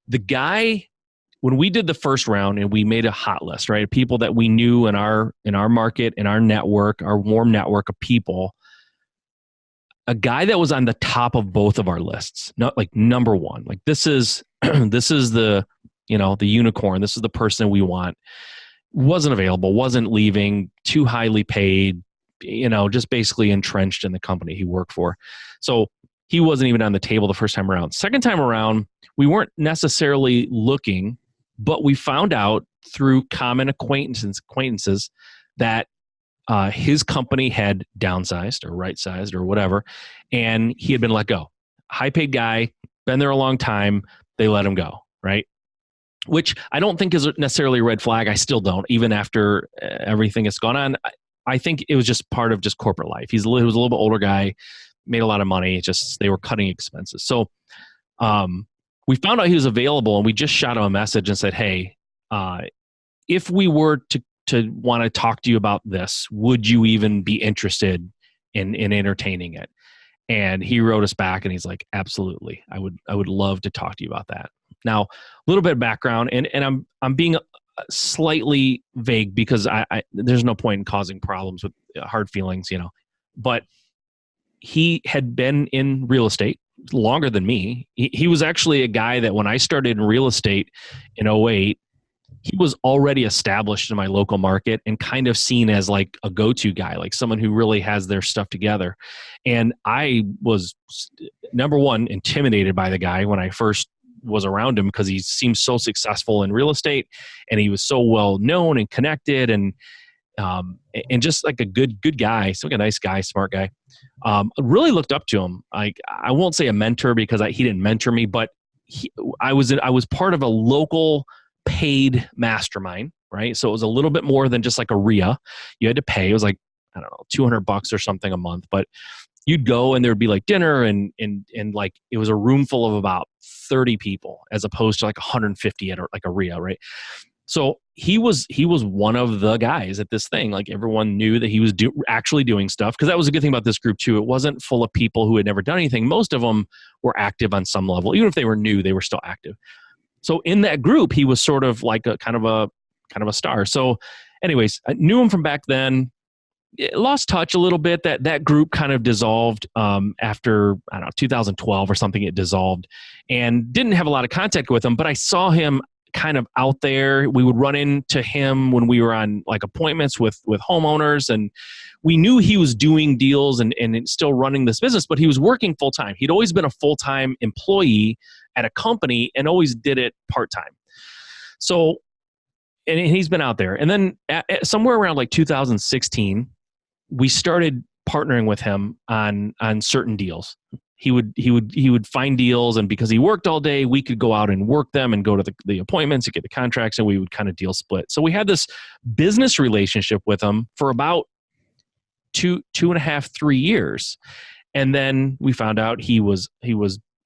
The guy, when we did the first round and we made a hot list, right? People that we knew in our market, in our network, our warm network of people, a guy that was on the top of both of our lists, not like number one, like this is the unicorn. This is the person we want. Wasn't available, wasn't leaving, too highly paid, just basically entrenched in the company he worked for. So he wasn't even on the table the first time around. Second time around, we weren't necessarily looking, but we found out through common acquaintances that his company had downsized or right-sized or whatever, and he had been let go. High-paid guy, been there a long time, they let him go, right? Which I don't think is necessarily a red flag. I still don't, even after everything that's gone on. I think it was just part of just corporate life. He was a little bit older guy, made a lot of money. Just they were cutting expenses. So we found out he was available, and we just shot him a message and said, "Hey, if we were to want to talk to you about this, would you even be interested in entertaining it?" And he wrote us back, and he's like, "Absolutely, I would love to talk to you about that." Now, a little bit of background, and I'm being slightly vague because I there's no point in causing problems with hard feelings, But he had been in real estate longer than me. He was actually a guy that when I started in real estate in 2008, he was already established in my local market and kind of seen as like a go-to guy, like someone who really has their stuff together. And I was, number one, intimidated by the guy when I first was around him because he seemed so successful in real estate and he was so well known and connected and just like a good guy, so like a nice guy, smart guy. Really looked up to him. I won't say a mentor because he didn't mentor me, but I was part of a local paid mastermind, right? So it was a little bit more than just like a RIA. You had to pay. It was like, I don't know, $200 or something a month, but you'd go and there'd be like dinner and like it was a room full of about 30 people as opposed to like 150 at like a RIA, right? So he was one of the guys at this thing. Like everyone knew that he was actually doing stuff, because that was a good thing about this group too. It wasn't full of people who had never done anything. Most of them were active on some level. Even if they were new, they were still active. So in that group, he was sort of like a kind of a star. So anyways, I knew him from back then. It lost touch a little bit. That group kind of dissolved after, I don't know, 2012 or something. It dissolved and didn't have a lot of contact with him, but I saw him kind of out there. We would run into him when we were on like appointments with homeowners, and we knew he was doing deals and still running this business, but he was working full time. He'd always been a full-time employee at a company and always did it part-time. So, and he's been out there. And then somewhere around like 2016, we started partnering with him on certain deals. He would find deals, and because he worked all day, we could go out and work them and go to the appointments and get the contracts, and we would kind of deal split. So we had this business relationship with him for about 2.5, 3 years. And then we found out he was,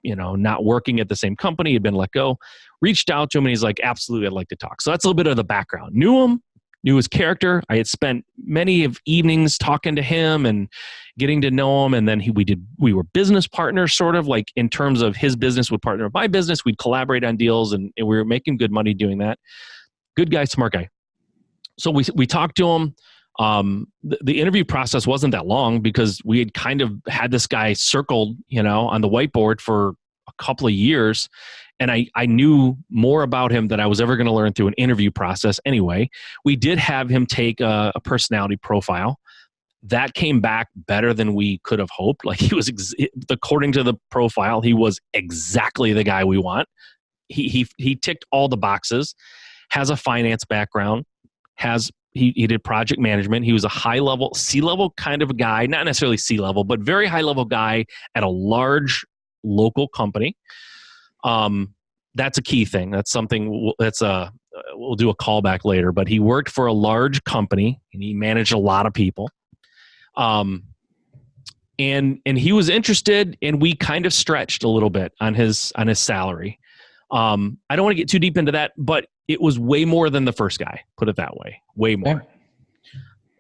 not working at the same company, had been let go. Reached out to him and he's like, absolutely, I'd like to talk. So that's a little bit of the background. Knew him, knew his character. I had spent many of evenings talking to him and getting to know him. And then we were business partners, sort of like in terms of his business would partner with my business. We'd collaborate on deals and we were making good money doing that. Good guy, smart guy. So we talked to him. The interview process wasn't that long because we had kind of had this guy circled, on the whiteboard for a couple of years. And I knew more about him than I was ever going to learn through an interview process anyway. We did have him take a personality profile. That came back better than we could have hoped. Like he was, according to the profile, he was exactly the guy we want. He ticked all the boxes, has a finance background, he did project management. He was a high-level, C-level kind of a guy, not necessarily C-level, but very high-level guy at a large local company. That's a key thing. That's something we'll do a callback later, but he worked for a large company and he managed a lot of people. And he was interested, and we kind of stretched a little bit on his salary. I don't want to get too deep into that, but it was way more than the first guy, put it that way. Way more. Okay.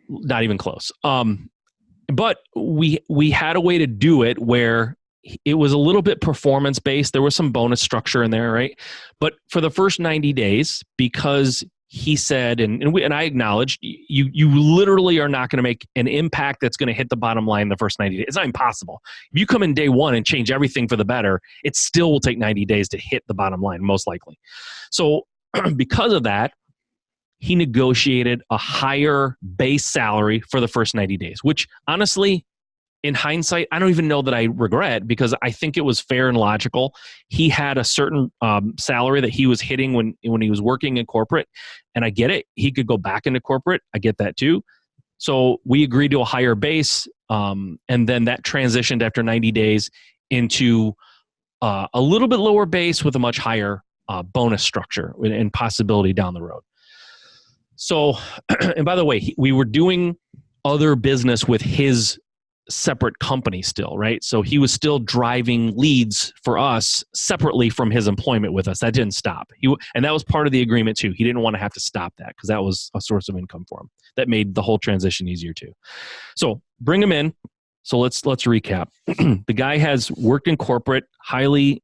Not even close. But we had a way to do it where it was a little bit performance based. There was some bonus structure in there, right? But for the first 90 days, because he said, and I acknowledged, you literally are not going to make an impact that's going to hit the bottom line the first 90 days. It's not impossible. If you come in day one and change everything for the better, it still will take 90 days to hit the bottom line, most likely. So because of that, he negotiated a higher base salary for the first 90 days, which honestly, in hindsight, I don't even know that I regret, because I think it was fair and logical. He had a certain salary that he was hitting when he was working in corporate, and I get it. He could go back into corporate. I get that too. So we agreed to a higher base, and then that transitioned after 90 days into a little bit lower base with a much higher bonus structure and possibility down the road. So, and by the way, we were doing other business with his separate company still, right? So he was still driving leads for us separately from his employment with us. That didn't stop. And that was part of the agreement too. He didn't want to have to stop that because that was a source of income for him. That made the whole transition easier too. So bring him in. So let's recap. The guy has worked in corporate, highly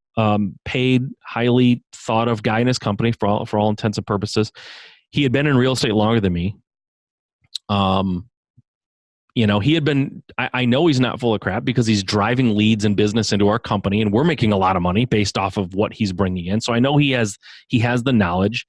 paid, highly thought of guy in his company for all intents and purposes. He had been in real estate longer than me. He had been, I know he's not full of crap because he's driving leads and business into our company, and we're making a lot of money based off of what he's bringing in. So I know he has the knowledge.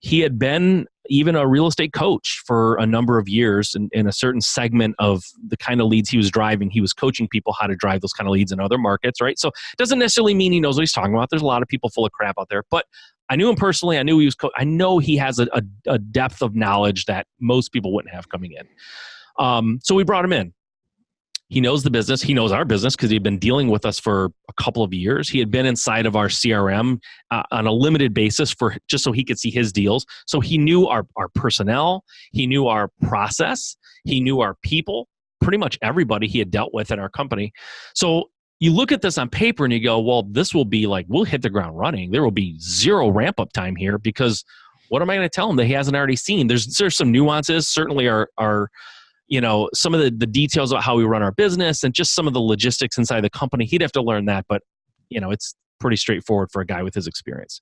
he had been even a real estate coach for a number of years in a certain segment of the kind of leads he was driving. He was coaching people how to drive those kind of leads in other markets, right? So it doesn't necessarily mean he knows what he's talking about. There's a lot of people full of crap out there, but I knew him personally. I knew he was I know he has a depth of knowledge that most people wouldn't have coming in. So we brought him in. He knows the business. He knows our business because he'd been dealing with us for a couple of years. He had been inside of our CRM on a limited basis for just so he could see his deals. So he knew our personnel. He knew our process. He knew our people, pretty much everybody he had dealt with in our company. So you look at this on paper and you go, well, this will be like, we'll hit the ground running. There will be zero ramp up time here because what am I going to tell him that he hasn't already seen? There's some nuances, certainly our some of the details about how we run our business and just some of the logistics inside the company. He'd have to learn that, but it's pretty straightforward for a guy with his experience.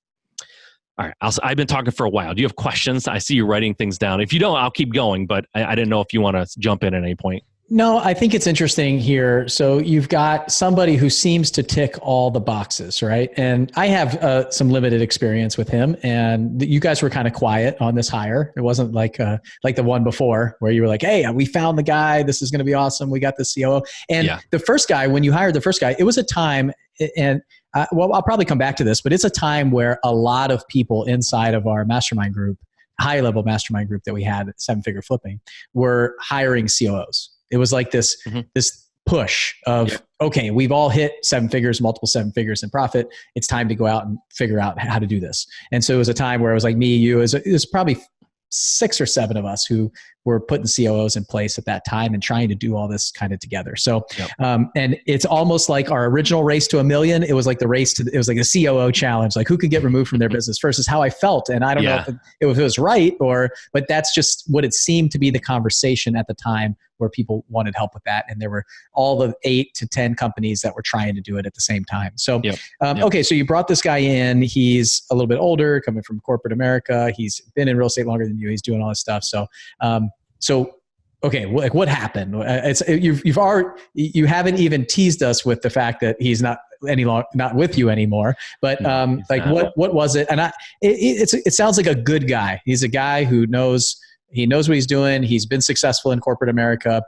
All right. I've been talking for a while. Do you have questions? I see you writing things down. If you don't, I'll keep going, but I didn't know if you want to jump in at any point. No, I think it's interesting here. So you've got somebody who seems to tick all the boxes, right? And I have some limited experience with him, and you guys were kind of quiet on this hire. It wasn't like the one before where you were like, "Hey, we found the guy. This is going to be awesome. We got the COO." And the first guy, when you hired the first guy, it was a time, and I'll probably come back to this, but it's a time where a lot of people inside of our mastermind group, high-level mastermind group that we had at Seven Figure Flipping, were hiring COOs. It was like this push of, okay, we've all hit multiple seven figures in profit. It's time to go out and figure out how to do this. And so it was a time where it was like me, you, it was probably 6 or 7 of us who were putting COOs in place at that time and trying to do all this kind of together. So, and it's almost like our original race to $1 million. It was like it was like a COO challenge, like who could get removed from their business first is how I felt. And I don't know if it was right but that's just what it seemed to be the conversation at the time where people wanted help with that. And there were all the 8 to 10 companies that were trying to do it at the same time. So, okay. So you brought this guy in, he's a little bit older, coming from corporate America. He's been in real estate longer than you. He's doing all this stuff. So, okay, like what happened? You haven't even teased us with the fact that he's not with you anymore. But what was it? And it sounds like a good guy. He's a guy who knows what he's doing. He's been successful in corporate America.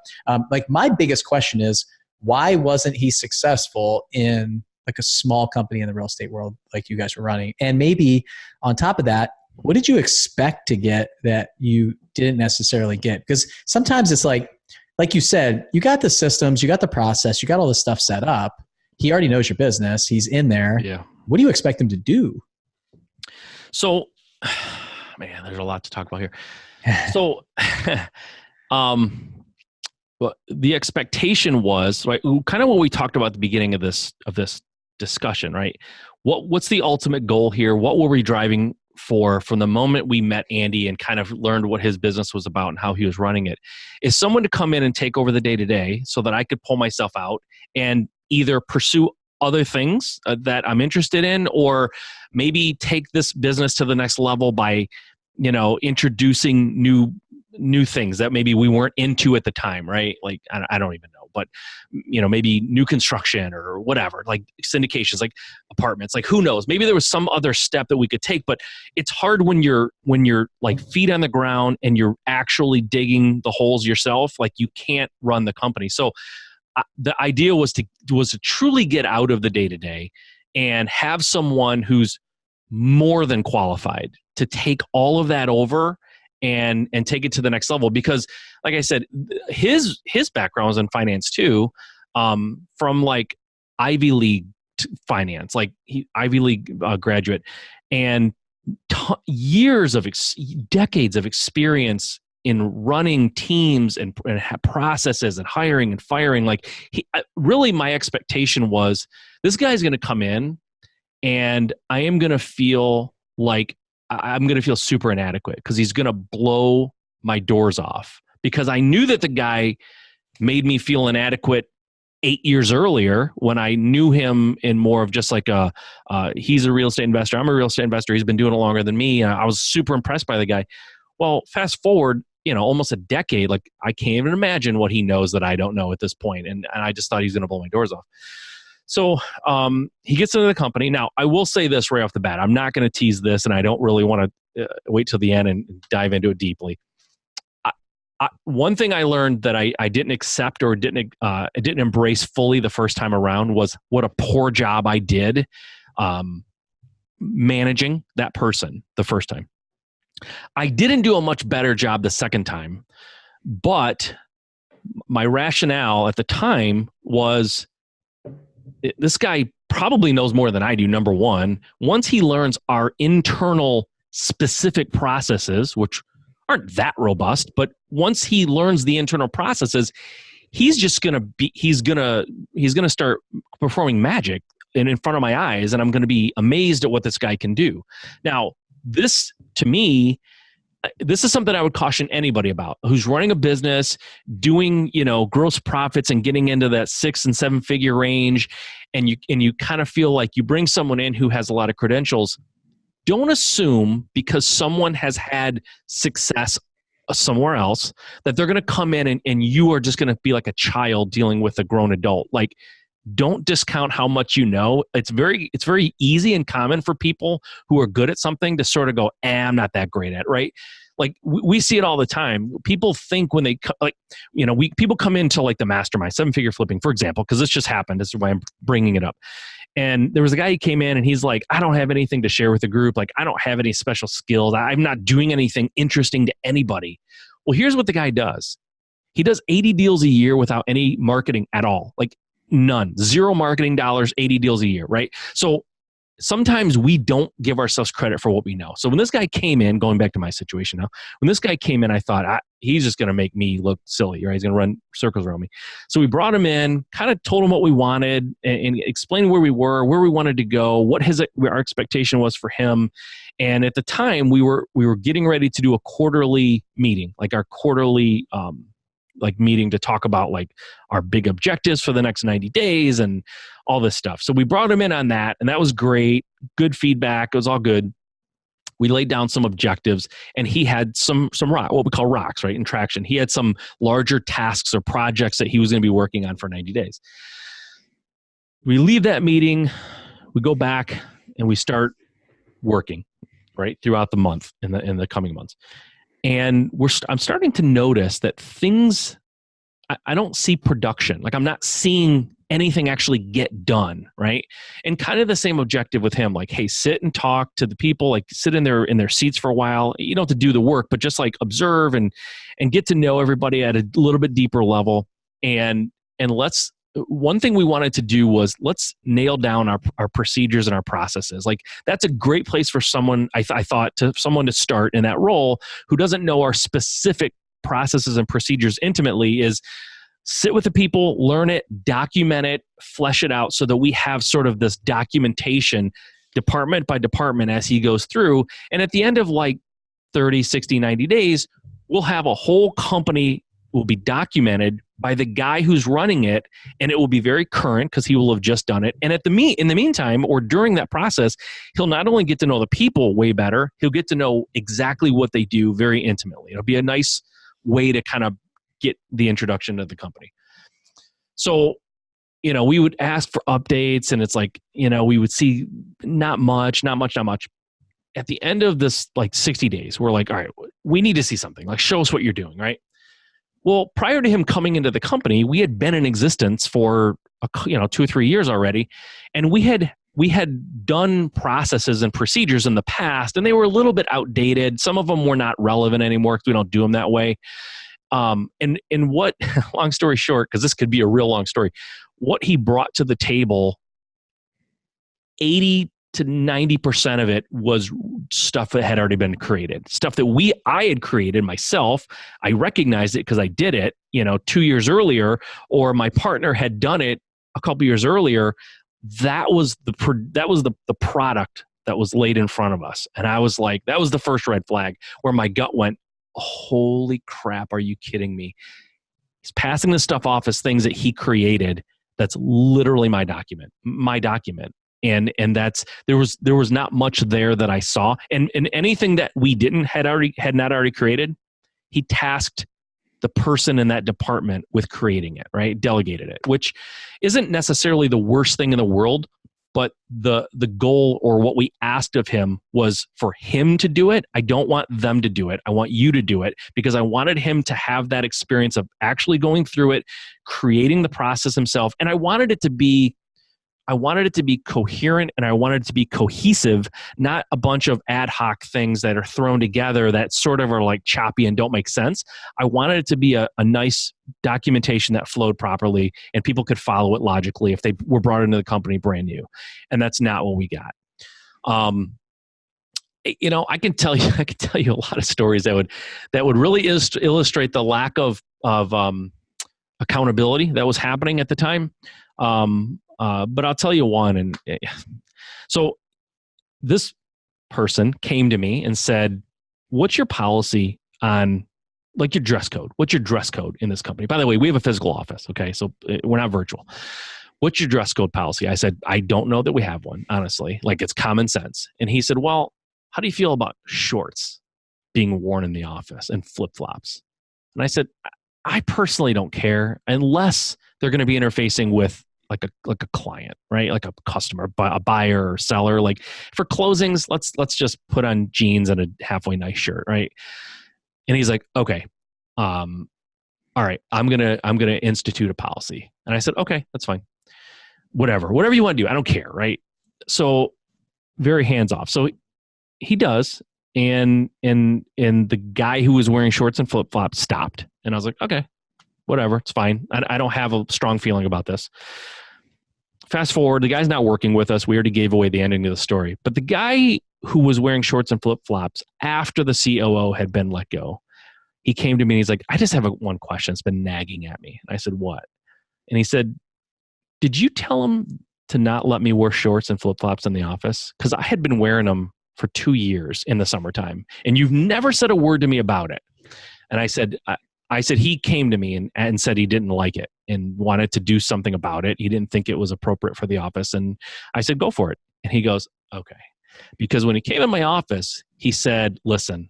Like my biggest question is, why wasn't he successful in like a small company in the real estate world like you guys were running? And maybe on top of that, what did you expect to get that you didn't necessarily get? Because sometimes it's like you said, you got the systems, you got the process, you got all this stuff set up. He already knows your business. He's in there. Yeah. What do you expect him to do? So, man, there's a lot to talk about here. So, well, the expectation was, right, kind of what we talked about at the beginning of this discussion, right? What's the ultimate goal here? What were we driving for from the moment we met Andy and kind of learned what his business was about and how he was running it? Is someone to come in and take over the day-to-day so that I could pull myself out and either pursue other things that I'm interested in, or maybe take this business to the next level by, introducing new things that maybe we weren't into at the time, right? Like, I don't even know, but maybe new construction or whatever, like syndications, like apartments, like who knows? Maybe there was some other step that we could take, but it's hard when you're like feet on the ground and you're actually digging the holes yourself. Like you can't run the company. So the idea was to truly get out of the day-to-day and have someone who's more than qualified to take all of that over and take it to the next level. Because like I said, his background was in finance too, from like Ivy League finance, like Ivy League graduate, and decades of experience in running teams and processes and hiring and firing. Like really my expectation was this guy's going to come in and I am going to feel like I'm going to feel super inadequate because he's going to blow my doors off, because I knew that the guy made me feel inadequate 8 years earlier when I knew him in more of just like he's a real estate investor. I'm a real estate investor. He's been doing it longer than me. I was super impressed by the guy. Well, fast forward, almost a decade, like I can't even imagine what he knows that I don't know at this point. And I just thought he was going to blow my doors off. So he gets into the company. Now, I will say this right off the bat. I'm not going to tease this, and I don't really want wait till the end and dive into it deeply. One thing I learned that I didn't accept or didn't embrace fully the first time around was what a poor job I did managing that person the first time. I didn't do a much better job the second time, but my rationale at the time was this guy probably knows more than I do, number one. Once he learns our internal specific processes, which aren't that robust, but once he learns the internal processes, he's going to start performing magic in front of my eyes, and I'm going to be amazed at what this guy can do. Now, this to me, this is something I would caution anybody about who's running a business, doing, gross profits and getting into that 6 and 7 figure range. And you kind of feel like you bring someone in who has a lot of credentials. Don't assume because someone has had success somewhere else that they're going to come in and you are just going to be like a child dealing with a grown adult. Like, don't discount how much you know. It's very easy and common for people who are good at something to sort of go, I'm not that great at it, right? Like we see it all the time. People think when they people come into like the mastermind, 7-figure flipping, for example, because this just happened. This is why I'm bringing it up. And there was a guy who came in and he's like, I don't have anything to share with the group. Like, I don't have any special skills. I'm not doing anything interesting to anybody. Well, here's what the guy does. He does 80 deals a year without any marketing at all. Like, none. 0 marketing dollars, 80 deals a year, right? So sometimes we don't give ourselves credit for what we know. So when this guy came in, going back to my situation now, when this guy came in, I thought, he's just going to make me look silly, right? He's going to run circles around me. So we brought him in, kind of told him what we wanted and explained where we were, where we wanted to go, what our expectation was for him. And at the time we were getting ready to do a quarterly meeting, like our quarterly, meeting to talk about like our big objectives for the next 90 days and all this stuff. So we brought him in on that, and that was great. Good feedback. It was all good. We laid down some objectives, and he had some what we call rocks, right? In traction. He had some larger tasks or projects that he was going to be working on for 90 days. We leave that meeting, we go back and we start working, right? Throughout the month in the coming months. And I'm starting to notice that things, I don't see production. Like, I'm not seeing anything actually get done, right? And kind of the same objective with him, like, hey, sit and talk to the people, like sit in their seats for a while. You don't have to do the work, but just like observe and get to know everybody at a little bit deeper level. And one thing we wanted to do was let's nail down our procedures and our processes. Like, that's a great place for someone, I thought, someone to start in that role who doesn't know our specific processes and procedures intimately, is sit with the people, learn it, document it, flesh it out so that we have sort of this documentation department by department as he goes through. And at the end of like 30, 60, 90 days, we'll have a whole company will be documented by the guy who's running it, and it will be very current because he will have just done it. And in the meantime, or during that process, he'll not only get to know the people way better, he'll get to know exactly what they do very intimately. It'll be a nice way to kind of get the introduction to the company. So, we would ask for updates, and it's like, we would see not much. At the end of this, like 60 days, we're like, all right, we need to see something. Like, show us what you're doing, right? Well, prior to him coming into the company, we had been in existence for 2 or 3 years already, and we had done processes and procedures in the past, and they were a little bit outdated. Some of them were not relevant anymore because we don't do them that way. And what, long story short, because this could be a real long story, what he brought to the table, 80 to 90% of it was stuff that had already been created, stuff that I had created myself. I recognized it because I did it, 2 years earlier, or my partner had done it a couple years earlier. That was the product that was laid in front of us. And I was like, that was the first red flag where my gut went, holy crap, are you kidding me? He's passing this stuff off as things that he created. That's literally my document. And that's, there was not much there that I saw. And anything that we had not already created, he tasked the person in that department with creating it, right? Delegated it, which isn't necessarily the worst thing in the world. but the goal or what we asked of him was for him to do it. I don't want them to do it. I want you to do it, because I wanted him to have that experience of actually going through it, creating the process himself. And I wanted it to be coherent, and I wanted it to be cohesive, not a bunch of ad hoc things that are thrown together that sort of are like choppy and don't make sense. I wanted it to be a nice documentation that flowed properly and people could follow it logically if they were brought into the company brand new. And that's not what we got. I can tell you a lot of stories that would really illustrate the lack of accountability that was happening at the time. But I'll tell you one. And so this person came to me and said, what's your policy on like your dress code? What's your dress code in this company? By the way, we have a physical office. Okay. So we're not virtual. What's your dress code policy? I said, I don't know that we have one, honestly. Like, it's common sense. And he said, well, how do you feel about shorts being worn in the office and flip-flops? And I said, I personally don't care unless they're going to be interfacing with like a client, right? Like a customer, a buyer or seller. Like for closings, let's just put on jeans and a halfway nice shirt, right? And he's like, okay, all right, I'm gonna institute a policy. And I said, okay, that's fine. Whatever you want to do, I don't care, right? So very hands off. So he does, and the guy who was wearing shorts and flip flops stopped, and I was like, okay, whatever, it's fine. I don't have a strong feeling about this. Fast forward, the guy's not working with us. We already gave away the ending of the story. But the guy who was wearing shorts and flip-flops after the COO had been let go, he came to me and he's like, I just have one question. It's been nagging at me. And I said, what? And he said, did you tell him to not let me wear shorts and flip-flops in the office? Because I had been wearing them for 2 years in the summertime, and you've never said a word to me about it. And I said, he came to me and said he didn't like it and wanted to do something about it. He didn't think it was appropriate for the office. And I said, go for it. And he goes, okay. Because when he came in my office, he said, listen,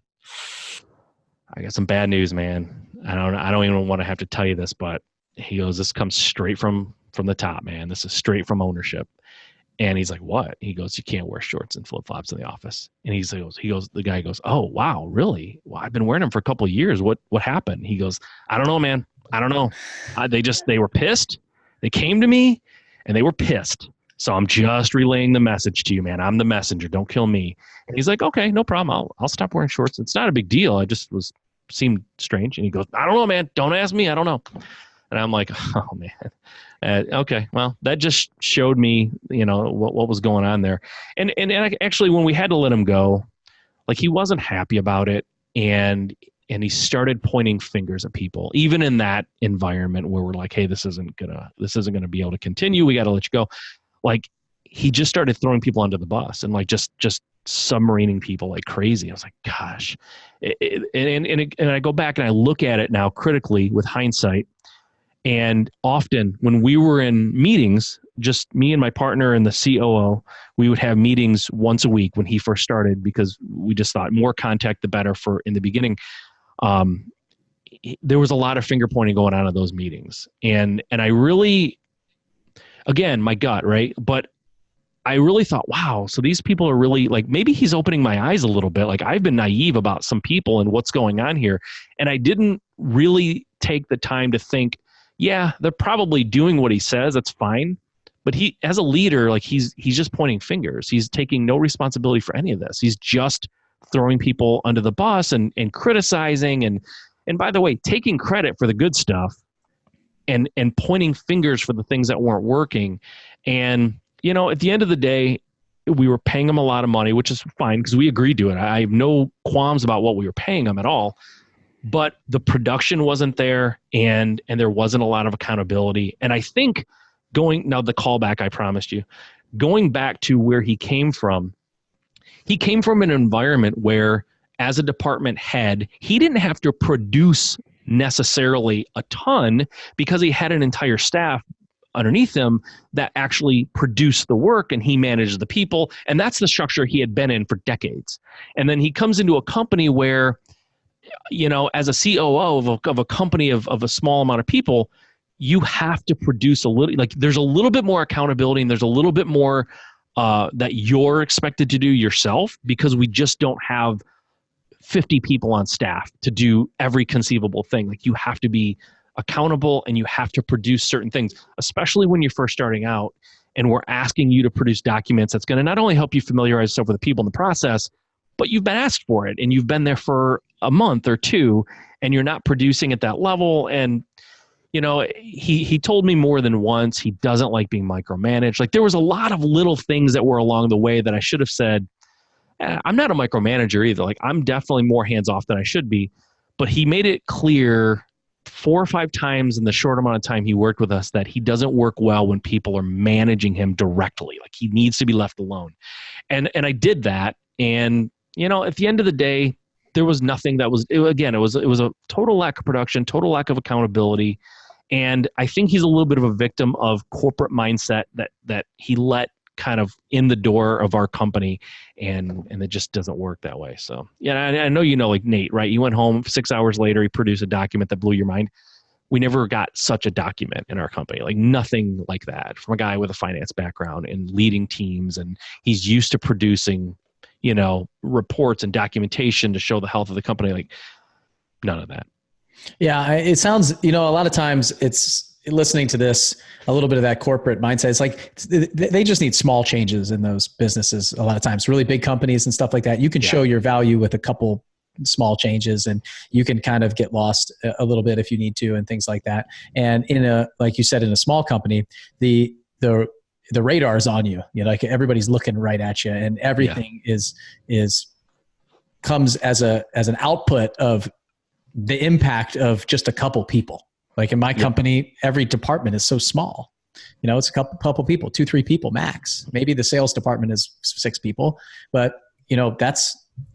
I got some bad news, man. I don't even want to have to tell you this, but he goes, this comes straight from the top, man. This is straight from ownership. And he's like, what? He goes, you can't wear shorts and flip-flops in the office. And the guy goes, oh, wow, really? Well, I've been wearing them for a couple of years. What happened? He goes, I don't know, man. I don't know. They were pissed. They came to me and they were pissed. So I'm just relaying the message to you, man. I'm the messenger. Don't kill me. And he's like, okay, no problem. I'll stop wearing shorts. It's not a big deal. I just seemed strange. And he goes, I don't know, man. Don't ask me. I don't know. And I'm like, oh, man. Okay, well, that just showed me, what was going on there. And actually, when we had to let him go, like, he wasn't happy about it, and he started pointing fingers at people, even in that environment where we're like, hey, this isn't gonna be able to continue. We got to let you go. Like, he just started throwing people under the bus and like just submarining people like crazy. I was like, gosh. And I go back and I look at it now critically with hindsight. And often when we were in meetings, just me and my partner and the COO, we would have meetings once a week when he first started, because we just thought more contact, the better for in the beginning. There was a lot of finger pointing going on at those meetings. And I really, again, my gut, right? But I really thought, wow, so these people are really like, maybe he's opening my eyes a little bit. Like, I've been naive about some people and what's going on here. And I didn't really take the time to think, yeah, they're probably doing what he says. That's fine. But he, as a leader, like he's just pointing fingers. He's taking no responsibility for any of this. He's just throwing people under the bus and criticizing. And by the way, taking credit for the good stuff and pointing fingers for the things that weren't working. And, at the end of the day, we were paying him a lot of money, which is fine because we agreed to it. I have no qualms about what we were paying him at all. But the production wasn't there, and there wasn't a lot of accountability. And I think now the callback I promised you, going back to where he came from an environment where, as a department head, he didn't have to produce necessarily a ton because he had an entire staff underneath him that actually produced the work, and he managed the people. And that's the structure he had been in for decades. And then he comes into a company where, as a COO of a company of a small amount of people, you have to produce a little, like, there's a little bit more accountability, and there's a little bit more that you're expected to do yourself, because we just don't have 50 people on staff to do every conceivable thing. Like, you have to be accountable and you have to produce certain things, especially when you're first starting out. And we're asking you to produce documents that's going to not only help you familiarize yourself with the people in the process, but you've been asked for it and you've been there for a month or two and you're not producing at that level. And, you know, he told me more than once he doesn't like being micromanaged. Like, there was a lot of little things that were along the way that I should have said, I'm not a micromanager either. Like, I'm definitely more hands-off than I should be. But he made it clear 4 or 5 times in the short amount of time he worked with us that he doesn't work well when people are managing him directly. Like, he needs to be left alone. And I did that. And, you know, at the end of the day, there was nothing that was, it was a total lack of production, total lack of accountability. And I think he's a little bit of a victim of corporate mindset that he let kind of in the door of our company, and it just doesn't work that way. So, yeah, I know, you know, like Nate, right? You went home 6 hours later, he produced a document that blew your mind. We never got such a document in our company, like nothing like that, from a guy with a finance background and leading teams. And he's used to producing, you know, reports and documentation to show the health of the company. Like, none of that. Yeah, it sounds, you know, a lot of times it's listening to this, a little bit of that corporate mindset. It's like they just need small changes in those businesses. A lot of times, really big companies and stuff like that, you can show your value with a couple small changes and you can kind of get lost a little bit if you need to and things like that. And like you said, in a small company, the radar is on you. You know, like everybody's looking right at you, and everything comes as an output of the impact of just a couple people. Like in my company, every department is so small. You know, it's a couple people, 2-3 people max. Maybe the sales department is 6 people, but you know,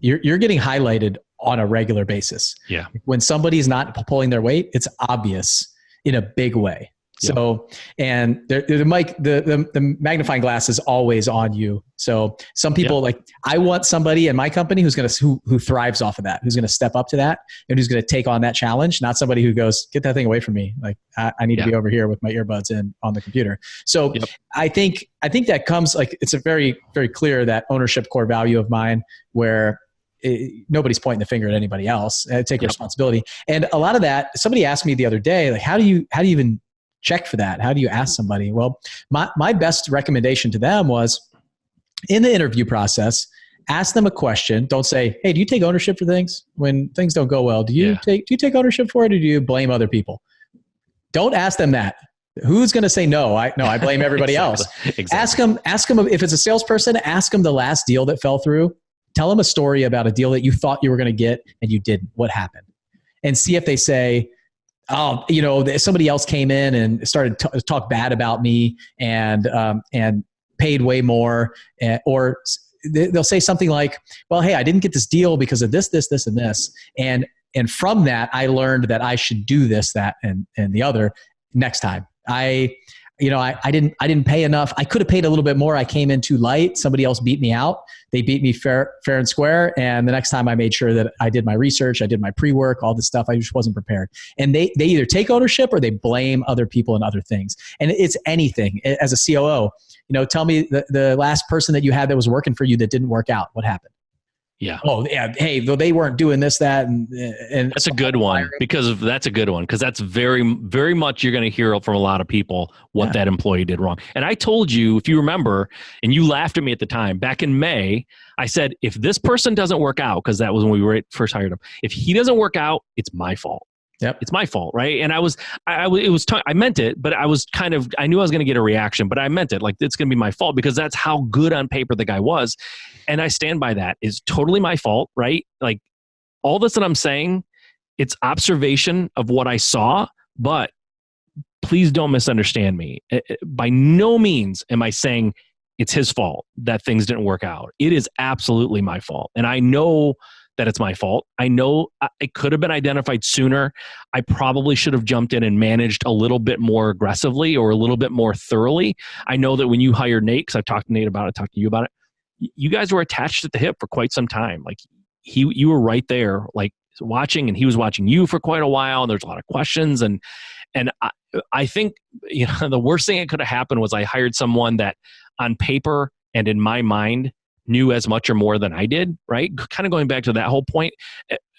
you're getting highlighted on a regular basis. Yeah. When somebody's not pulling their weight, it's obvious in a big way. So, and the magnifying glass is always on you. So some people like, I want somebody in my company who thrives off of that, who's going to step up to that and who's going to take on that challenge. Not somebody who goes, get that thing away from me. Like I need to be over here with my earbuds in on the computer. So I think that comes, like, it's a very, very clear that ownership core value of mine where nobody's pointing the finger at anybody else. Take responsibility. And a lot of that, somebody asked me the other day, like, how do you even check for that? How do you ask somebody? Well, my best recommendation to them was, in the interview process, ask them a question. Don't say, hey, do you take ownership for things when things don't go well? Do you take ownership for it, or do you blame other people? Don't ask them that. Who's going to say no? I blame everybody else. Exactly. Ask them if it's a salesperson, ask them the last deal that fell through. Tell them a story about a deal that you thought you were going to get and you didn't. What happened? And see if they say, oh, you know, somebody else came in and started to talk bad about me and paid way more. Or they'll say something like, well, hey, I didn't get this deal because of this, and this. And from that, I learned that I should do this, that, and the other next time. I didn't pay enough. I could have paid a little bit more. I came in too light. Somebody else beat me out. They beat me fair and square. And the next time I made sure that I did my research, I did my pre-work, all this stuff. I just wasn't prepared. And they either take ownership or they blame other people and other things. And it's anything. As a COO, you know, tell me the last person that you had that was working for you that didn't work out. What happened? Yeah. Oh, yeah. Hey, though they weren't doing this, that, and that's a good one because that's very, very much you're going to hear from a lot of people what that employee did wrong. And I told you, if you remember, and you laughed at me at the time, back in May, I said, if this person doesn't work out, because that was when we first hired him, if he doesn't work out, it's my fault. Yep. It's my fault, right? And I meant it, but I knew I was going to get a reaction, but I meant it. Like, it's going to be my fault because that's how good on paper the guy was. And I stand by that. It's totally my fault, right? Like, all this that I'm saying, it's observation of what I saw, but please don't misunderstand me. By no means am I saying it's his fault that things didn't work out. It is absolutely my fault. And I know that it's my fault. I know it could have been identified sooner. I probably should have jumped in and managed a little bit more aggressively or a little bit more thoroughly. I know that when you hired Nate, because I've talked to Nate about it, talked to you about it, you guys were attached at the hip for quite some time. Like, you were right there, like, watching, and he was watching you for quite a while. And there's a lot of questions. And I think, you know, the worst thing that could have happened was I hired someone that on paper and in my mind knew as much or more than I did, right? Kind of going back to that whole point.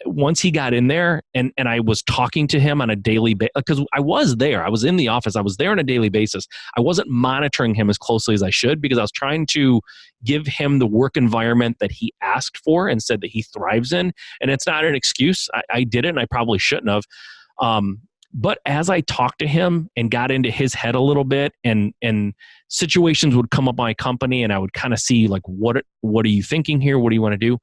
Once he got in there and I was talking to him on a daily basis, because I was there, I was in the office, I was there on a daily basis. I wasn't monitoring him as closely as I should because I was trying to give him the work environment that he asked for and said that he thrives in. And it's not an excuse. I did it and I probably shouldn't have. But as I talked to him and got into his head a little bit and situations would come up my company and I would kind of see like, what are you thinking here? What do you want to do?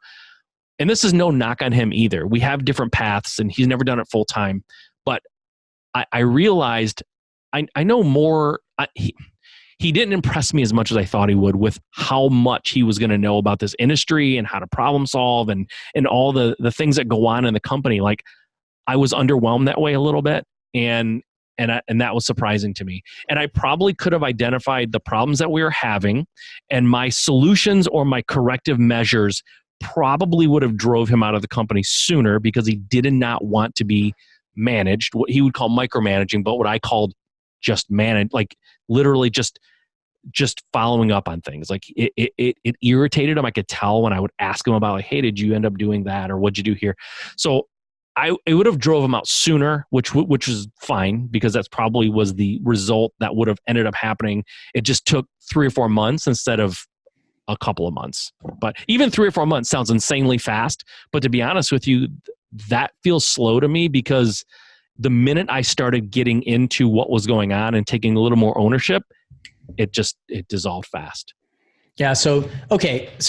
And this is no knock on him either. We have different paths and he's never done it full time. But I realized I know more. He didn't impress me as much as I thought he would with how much he was going to know about this industry and how to problem solve and all the things that go on in the company. Like I was underwhelmed that way a little bit. And that was surprising to me. And I probably could have identified the problems that we were having, and my solutions or my corrective measures probably would have drove him out of the company sooner because he did not want to be managed, what he would call micromanaging, but what I called just manage, like literally just following up on things. Like it irritated him. I could tell when I would ask him about like, hey, did you end up doing that? Or what'd you do here? So it would have drove him out sooner, which was fine because that's probably was the result that would have ended up happening. It just took 3 or 4 months instead of a couple of months. But even 3 or 4 months sounds insanely fast. But to be honest with you, that feels slow to me because the minute I started getting into what was going on and taking a little more ownership, it dissolved fast. Yeah. So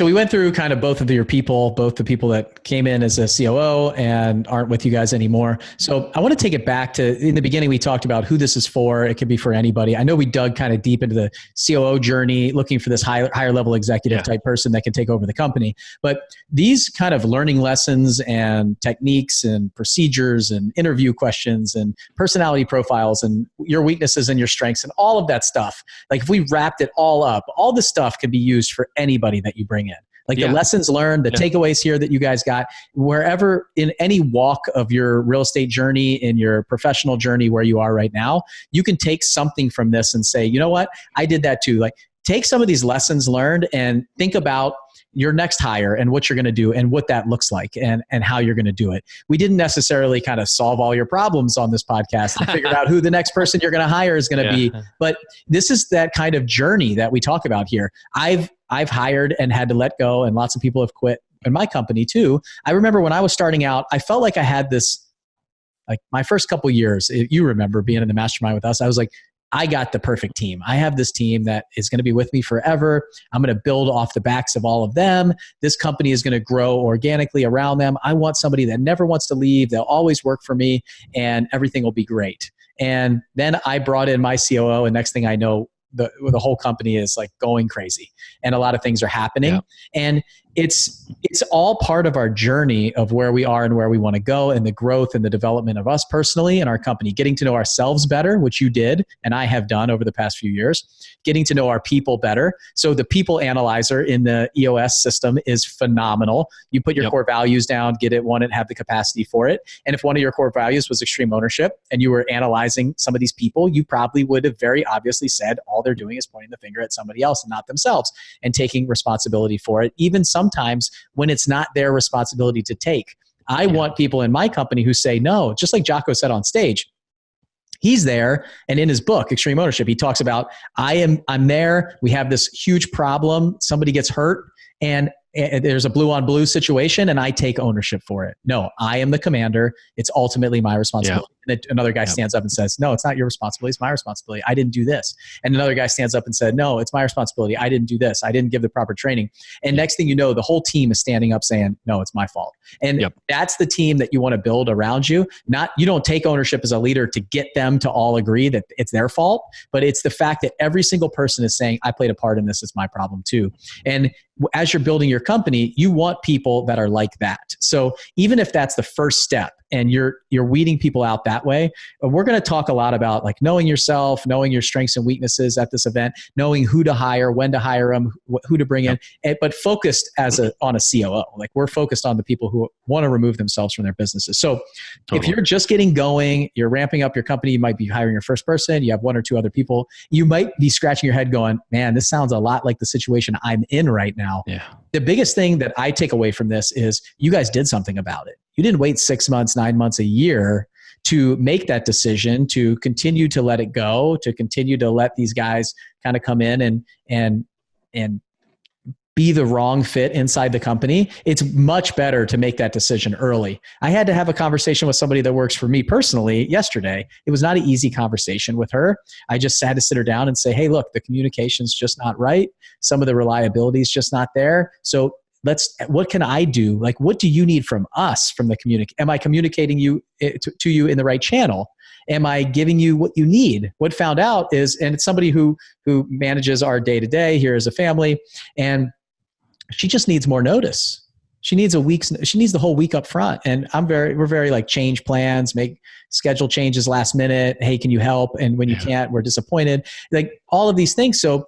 we went through kind of both the people that came in as a COO and aren't with you guys anymore. So I want to take it back to, in the beginning, we talked about who this is for. It could be for anybody. I know we dug kind of deep into the COO journey, looking for this higher level executive type person that can take over the company. But these kind of learning lessons and techniques and procedures and interview questions and personality profiles and your weaknesses and your strengths and all of that stuff, like if we wrapped it all up, all this stuff can be used for anybody that you bring in. Like the lessons learned, the takeaways here that you guys got, wherever in any walk of your real estate journey, in your professional journey where you are right now, you can take something from this and say, you know what, I did that too. Like take some of these lessons learned and think about your next hire and what you're going to do and what that looks like and how you're going to do it. We didn't necessarily kind of solve all your problems on this podcast and figure out who the next person you're going to hire is going to be. But this is that kind of journey that we talk about here. I've hired and had to let go, and lots of people have quit in my company too. I remember when I was starting out, I felt like I had this, like my first couple years, you remember being in the mastermind with us, I was like, I got the perfect team. I have this team that is going to be with me forever. I'm going to build off the backs of all of them. This company is going to grow organically around them. I want somebody that never wants to leave. They'll always work for me and everything will be great. And then I brought in my COO, and next thing I know, the whole company is like going crazy and a lot of things are happening. And it's all part of our journey of where we are and where we want to go, and the growth and the development of us personally and our company, getting to know ourselves better, which you did and I have done over the past few years, getting to know our people better. So the people analyzer in the EOS system is phenomenal. You put your core values down, get it, want it, have the capacity for it. And if one of your core values was extreme ownership and you were analyzing some of these people, you probably would have very obviously said all they're doing is pointing the finger at somebody else and not themselves, and taking responsibility for it, even sometimes when it's not their responsibility to take. I want people in my company who say no, just like Jocko said on stage. He's there, and in his book, Extreme Ownership, he talks about, I'm there, we have this huge problem, somebody gets hurt, and there's a blue on blue situation, and I take ownership for it. No, I am the commander. It's ultimately my responsibility. And another guy stands up and says, no, it's not your responsibility. It's my responsibility. I didn't do this. And another guy stands up and said, no, it's my responsibility. I didn't do this. I didn't give the proper training. And next thing you know, the whole team is standing up saying, no, it's my fault. And that's the team that you want to build around you. You don't take ownership as a leader to get them to all agree that it's their fault, but it's the fact that every single person is saying, I played a part in this. It's my problem too. And as you're building your company, you want people that are like that. So even if that's the first step, and you're weeding people out that way. And we're going to talk a lot about like knowing yourself, knowing your strengths and weaknesses at this event, knowing who to hire, when to hire them, who to bring in, but focused on a COO. Like we're focused on the people who want to remove themselves from their businesses. So if you're just getting going, you're ramping up your company, you might be hiring your first person, you have one or two other people, you might be scratching your head going, man, this sounds a lot like the situation I'm in right now. Yeah. The biggest thing that I take away from this is you guys did something about it. You didn't wait 6 months, 9 months, a year to make that decision, to continue to let it go, to continue to let these guys kind of come in and be the wrong fit inside the company. It's much better to make that decision early. I had to have a conversation with somebody that works for me personally yesterday. It was not an easy conversation with her. I just had to sit her down and say, hey, look, the communication's just not right. Some of the reliability is just not there. So what can I do? Like, what do you need from us from the community? Am I communicating to you in the right channel? Am I giving you what you need? What found out is, and it's somebody who manages our day-to-day here as a family, and she just needs more notice. She needs the whole week up front. And we're very like change plans, make schedule changes last minute. Hey, can you help? And when you can't, we're disappointed. Like all of these things. So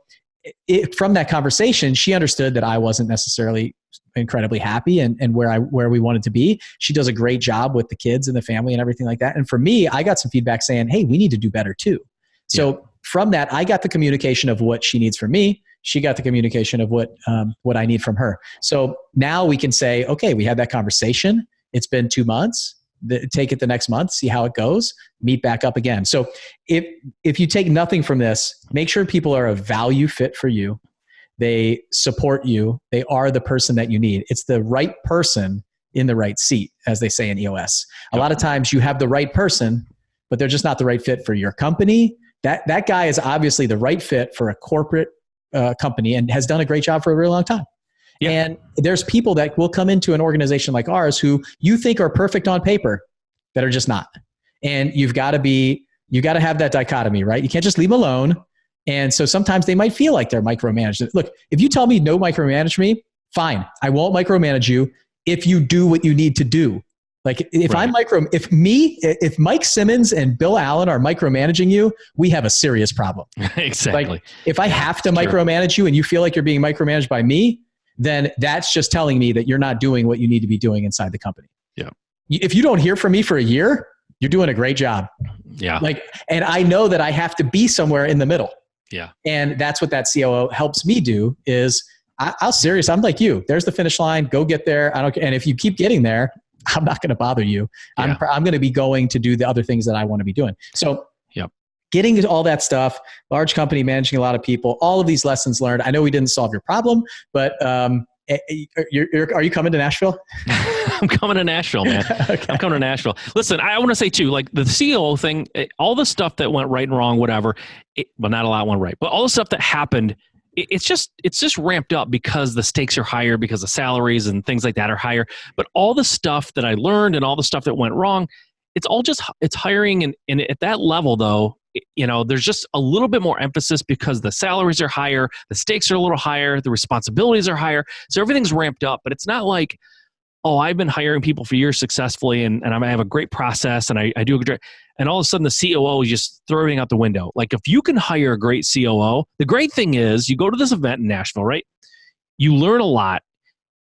from that conversation, she understood that I wasn't necessarily incredibly happy and where we wanted to be. She does a great job with the kids and the family and everything like that. And for me, I got some feedback saying, hey, we need to do better too. So from that, I got the communication of what she needs from me. She got the communication of what I need from her. So now we can say, okay, we had that conversation. It's been 2 months. Take it the next month, see how it goes, meet back up again. So if you take nothing from this, make sure people are a value fit for you. They support you. They are the person that you need. It's the right person in the right seat, as they say in EOS. A lot of times you have the right person, but they're just not the right fit for your company. That guy is obviously the right fit for a corporate company and has done a great job for a really long time. Yeah. And there's people that will come into an organization like ours who you think are perfect on paper that are just not. And you got to have that dichotomy, right? You can't just leave them alone. And so sometimes they might feel like they're micromanaged. Look, if you tell me no micromanage me, fine. I won't micromanage you if you do what you need to do. Like if Mike Simmons and Bill Allen are micromanaging you, we have a serious problem. Exactly. Like if I have to micromanage you and you feel like you're being micromanaged by me, then that's just telling me that you're not doing what you need to be doing inside the company. Yeah. If you don't hear from me for a year, you're doing a great job. Yeah. And I know that I have to be somewhere in the middle. Yeah. And that's what that COO helps me do is I'm like you. There's the finish line. Go get there. I don't care. And if you keep getting there, I'm not going to bother you. Yeah. I'm going to be going to do the other things that I want to be doing. So getting to all that stuff, large company, managing a lot of people, all of these lessons learned. I know we didn't solve your problem, but are you coming to Nashville? I'm coming to Nashville, man. Okay. I'm coming to Nashville. Listen, I want to say too, like the COO thing, all the stuff that went right and wrong, whatever, well, not a lot went right, but all the stuff that happened, it's just ramped up because the stakes are higher, because the salaries and things like that are higher. But all the stuff that I learned and all the stuff that went wrong, it's hiring. And at that level though, there's just a little bit more emphasis because the salaries are higher, the stakes are a little higher, the responsibilities are higher. So everything's ramped up, but it's not like, oh, I've been hiring people for years successfully and I have a great process and I do a good, and all of a sudden the COO is just throwing out the window. Like if you can hire a great COO, the great thing is you go to this event in Nashville, right? You learn a lot.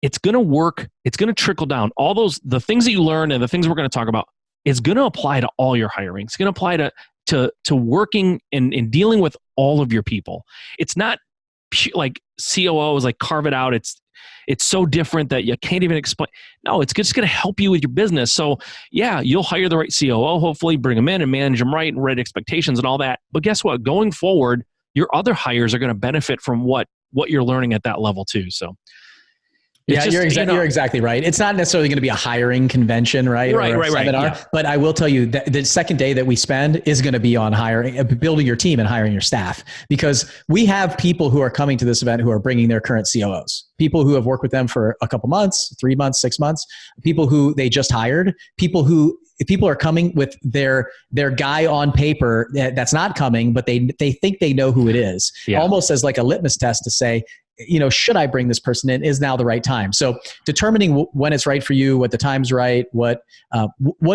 It's going to work. It's going to trickle down. The things that you learn and the things we're going to talk about is going to apply to all your hiring. It's going to apply to working and dealing with all of your people. It's not like COO is like carve it out. It's so different that you can't even explain. No, it's just going to help you with your business. So yeah, you'll hire the right COO, hopefully bring them in and manage them right and read expectations and all that. But guess what? Going forward, your other hires are going to benefit from what you're learning at that level too. So you're exactly right. It's not necessarily going to be a hiring convention, right? Right. Yeah. But I will tell you that the second day that we spend is going to be on hiring, building your team and hiring your staff, because we have people who are coming to this event who are bringing their current COOs, people who have worked with them for a couple months, 3 months, 6 months, people who they just hired, people who if people are coming with their guy on paper that's not coming, but they think they know who it is, almost as like a litmus test to say, should I bring this person in? Is now the right time? So determining when it's right for you, what the time's right, what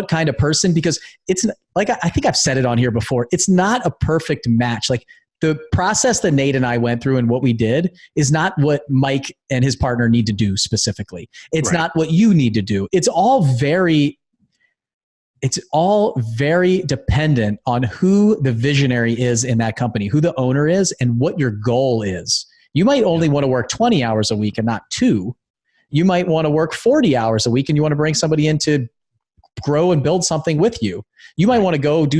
kind of person, because it's like, I think I've said it on here before, it's not a perfect match. Like the process that Nate and I went through and what we did is not what Mike and his partner need to do specifically. It's not what you need to do. It's all very dependent on who the visionary is in that company, who the owner is, and what your goal is. You might only want to work 20 hours a week and not 2. You might want to work 40 hours a week and you want to bring somebody in to grow and build something with you. You might want to go do,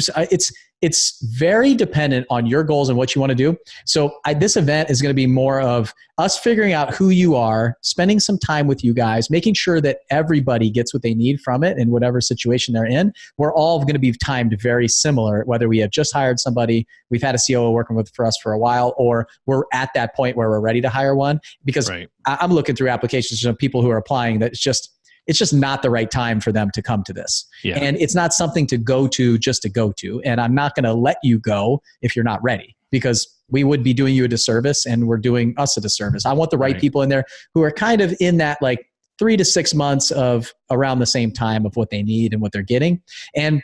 it's very dependent on your goals and what you want to do. So this event is going to be more of us figuring out who you are, spending some time with you guys, making sure that everybody gets what they need from it in whatever situation they're in. We're all going to be timed very similar, whether we have just hired somebody, we've had a COO working for us for a while, or we're at that point where we're ready to hire one. Because I'm looking through applications of people who are applying that it's just not the right time for them to come to this. Yeah. And it's not something to go to just to go to. And I'm not going to let you go if you're not ready, because we would be doing you a disservice and we're doing us a disservice. I want the right people in there who are kind of in that like 3 to 6 months of around the same time of what they need and what they're getting. And,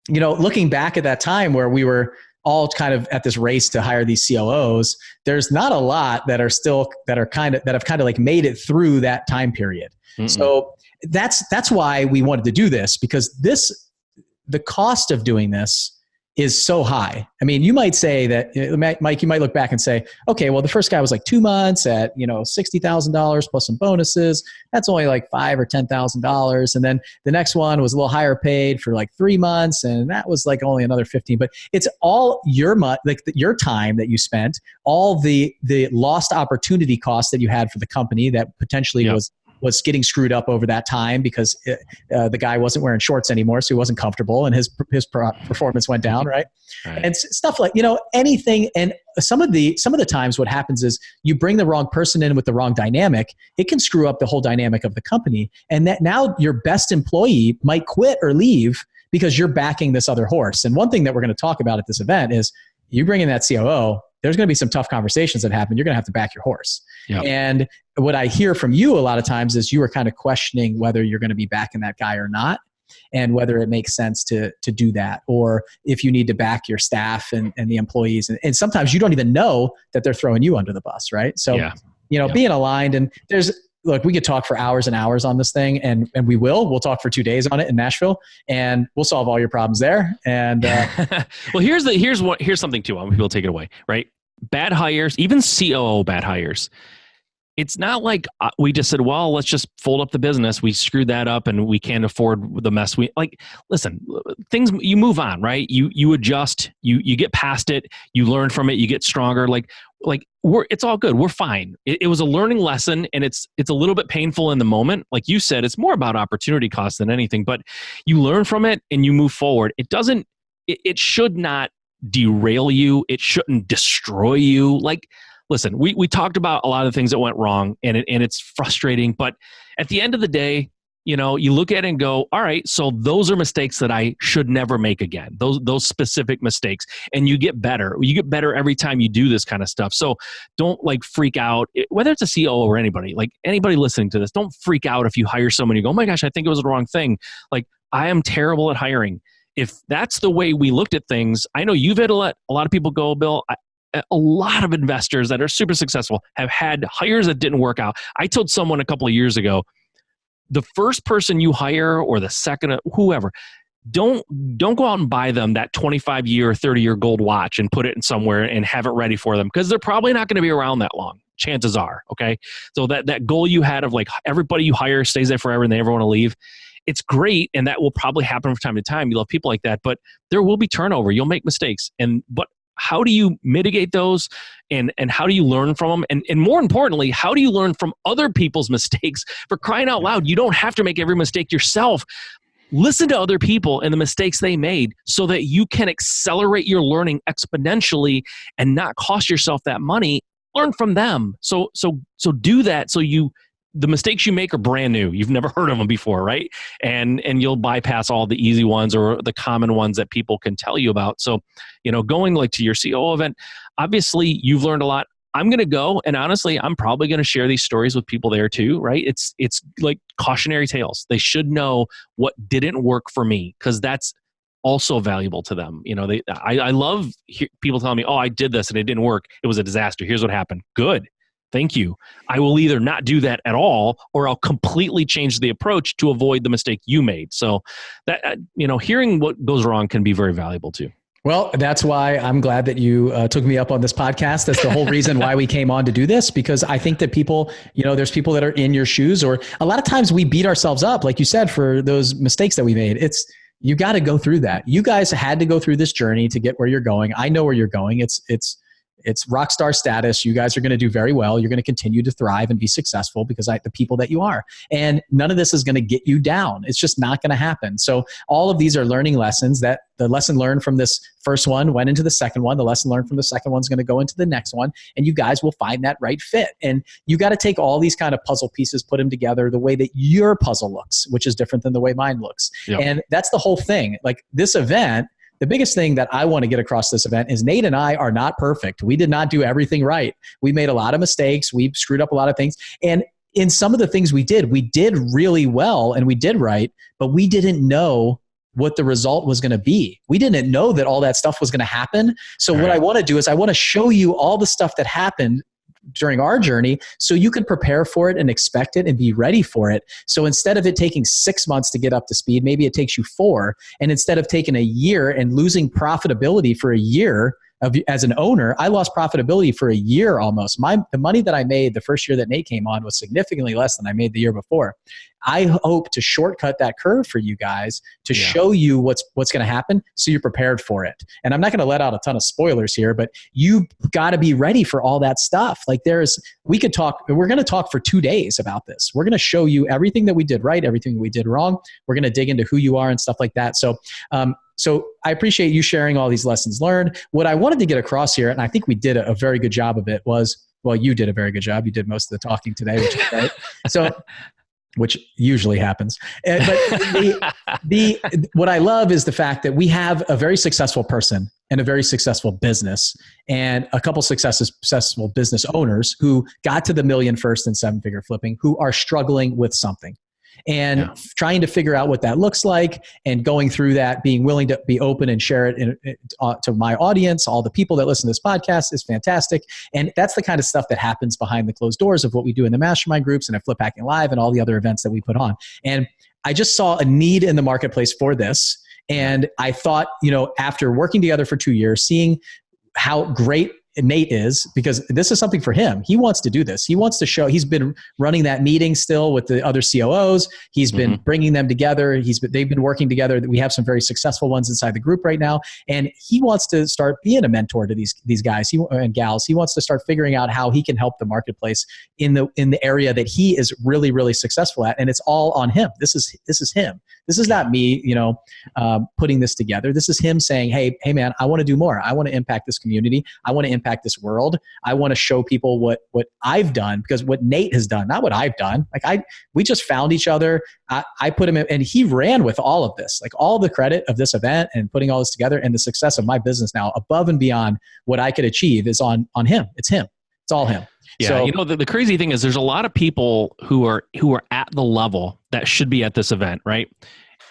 looking back at that time where we were all kind of at this race to hire these COOs, there's not a lot that have kind of like made it through that time period. Mm-mm. So that's why we wanted to do this, because the cost of doing this is so high. I mean, you might say that, Mike, you might look back and say, okay, well, the first guy was like 2 months at, $60,000 plus some bonuses. That's only like $5,000 or $10,000. And then the next one was a little higher paid for like 3 months. And that was like only another 15, but it's all your time that you spent, all the lost opportunity costs that you had for the company that potentially was getting screwed up over that time because the guy wasn't wearing shorts anymore, so he wasn't comfortable, and his performance went down, right? And stuff like anything. And some of the times, what happens is you bring the wrong person in with the wrong dynamic. It can screw up the whole dynamic of the company, and that now your best employee might quit or leave because you're backing this other horse. And one thing that we're going to talk about at this event is you bring in that COO. There's going to be some tough conversations that happen. You're going to have to back your horse. Yep. And what I hear from you a lot of times is you are kind of questioning whether you're going to be backing that guy or not, and whether it makes sense to do that, or if you need to back your staff and the employees. And sometimes you don't even know that they're throwing you under the bus, right? So, being aligned, and look, we could talk for hours and hours on this thing, and we'll talk for 2 days on it in Nashville, and we'll solve all your problems there. And well, here's something too. I want people to take it away, right? Bad hires, even COO bad hires. It's not like we just said, well, let's just fold up the business. We screwed that up and we can't afford the mess. Listen, things, you move on, right? You adjust, you get past it, you learn from it, you get stronger. It's all good. We're fine. It was a learning lesson, and it's a little bit painful in the moment. Like you said, it's more about opportunity cost than anything, but you learn from it and you move forward. It should not derail you. It shouldn't destroy you. Listen, we talked about a lot of things that went wrong, and it's frustrating, but at the end of the day, you look at it and go, all right, so those are mistakes that I should never make again. Those specific mistakes, and you get better. You get better every time you do this kind of stuff. So don't freak out, whether it's a COO or anybody listening to this. Don't freak out if you hire someone, you go, oh my gosh, I think it was the wrong thing. I am terrible at hiring. If that's the way we looked at things, I know you've had to let a lot of people go, Bill. A lot of investors that are super successful have had hires that didn't work out. I told someone a couple of years ago, the first person you hire, or the second, whoever, don't go out and buy them that 25-year, 30-year gold watch and put it in somewhere and have it ready for them, because they're probably not going to be around that long. Chances are, okay? So that goal you had of everybody you hire stays there forever and they never want to leave, it's great, and that will probably happen from time to time. You love people like that, but there will be turnover. You'll make mistakes, but how do you mitigate those, and how do you learn from them? And more importantly, how do you learn from other people's mistakes? For crying out loud, you don't have to make every mistake yourself. Listen to other people and the mistakes they made so that you can accelerate your learning exponentially and not cost yourself that money. Learn from them. So do that, so you the mistakes you make are brand new. You've never heard of them before, right? And you'll bypass all the easy ones or the common ones that people can tell you about. So, going like to your COO event, obviously you've learned a lot. I'm going to go, and honestly, I'm probably going to share these stories with people there too, right? It's like cautionary tales. They should know what didn't work for me, because that's also valuable to them. I love people telling me, "Oh, I did this and it didn't work. It was a disaster. Here's what happened." Good. Thank you. I will either not do that at all, or I'll completely change the approach to avoid the mistake you made. So that, hearing what goes wrong can be very valuable too. Well, that's why I'm glad that you took me up on this podcast. That's the whole reason why we came on to do this, because I think that people, there's people that are in your shoes, or a lot of times we beat ourselves up, like you said, for those mistakes that we made. You got to go through that. You guys had to go through this journey to get where you're going. I know where you're going. It's rock star status. You guys are going to do very well. You're going to continue to thrive and be successful because the people that you are. And none of this is going to get you down. It's just not going to happen. So all of these are learning lessons that the lesson learned from this first one went into the second one. The lesson learned from the second one is going to go into the next one. And you guys will find that right fit. And you got to take all these kind of puzzle pieces, put them together the way that your puzzle looks, which is different than the way mine looks. Yep. And that's the whole thing. Like this event, the biggest thing that I want to get across this event is Nate and I are not perfect. We did not do everything right. We made a lot of mistakes. We screwed up a lot of things. And in some of the things we did really well and we did right, but we didn't know what the result was going to be. We didn't know that all that stuff was going to happen. So what I want to do is I want to show you all the stuff that happened during our journey so you can prepare for it and expect it and be ready for it. So instead of it taking 6 months to get up to speed, maybe it takes you 4. And instead of taking a year and losing profitability for a year as an owner, I lost profitability for a year almost. The money that I made the first year that Nate came on was significantly less than I made the year before. I hope to shortcut that curve for you guys to show you what's going to happen so you're prepared for it. And I'm not going to let out a ton of spoilers here, but you got to be ready for all that stuff. Like we're going to talk for 2 days about this. We're going to show you everything that we did right, everything that we did wrong. We're going to dig into who you are and stuff like that. So I appreciate you sharing all these lessons learned. What I wanted to get across here, and I think we did a very good job of it, you did a very good job. You did most of the talking today, which is great. Which usually happens. But what I love is the fact that we have a very successful person and a very successful business and a couple successful business owners who got to the million first in 7-figure flipping, who are struggling with something. And trying to figure out what that looks like and going through that, being willing to be open and share it to my audience, all the people that listen to this podcast is fantastic. And that's the kind of stuff that happens behind the closed doors of what we do in the mastermind groups and at Flip Hacking Live and all the other events that we put on. And I just saw a need in the marketplace for this. And I thought, after working together for 2 years, seeing how great Nate is, because this is something for him. He wants to do this. He wants to show. He's been running that meeting still with the other COOs. He's been bringing them together. They've been working together. We have some very successful ones inside the group right now, and he wants to start being a mentor to these guys and gals. He wants to start figuring out how he can help the marketplace in the area that he is really, really successful at, and it's all on him. This is him. This is not me, putting this together. This is him saying, hey man, I want to do more. I want to impact this community. I want to impact this world. I want to show people what I've done, because what Nate has done, not what I've done. We just found each other. I put him in, and he ran with all of this, like all the credit of this event and putting all this together, and the success of my business now above and beyond what I could achieve is on him. It's him. It's all him. Yeah, so, the crazy thing is there's a lot of people who are at the level that should be at this event, right?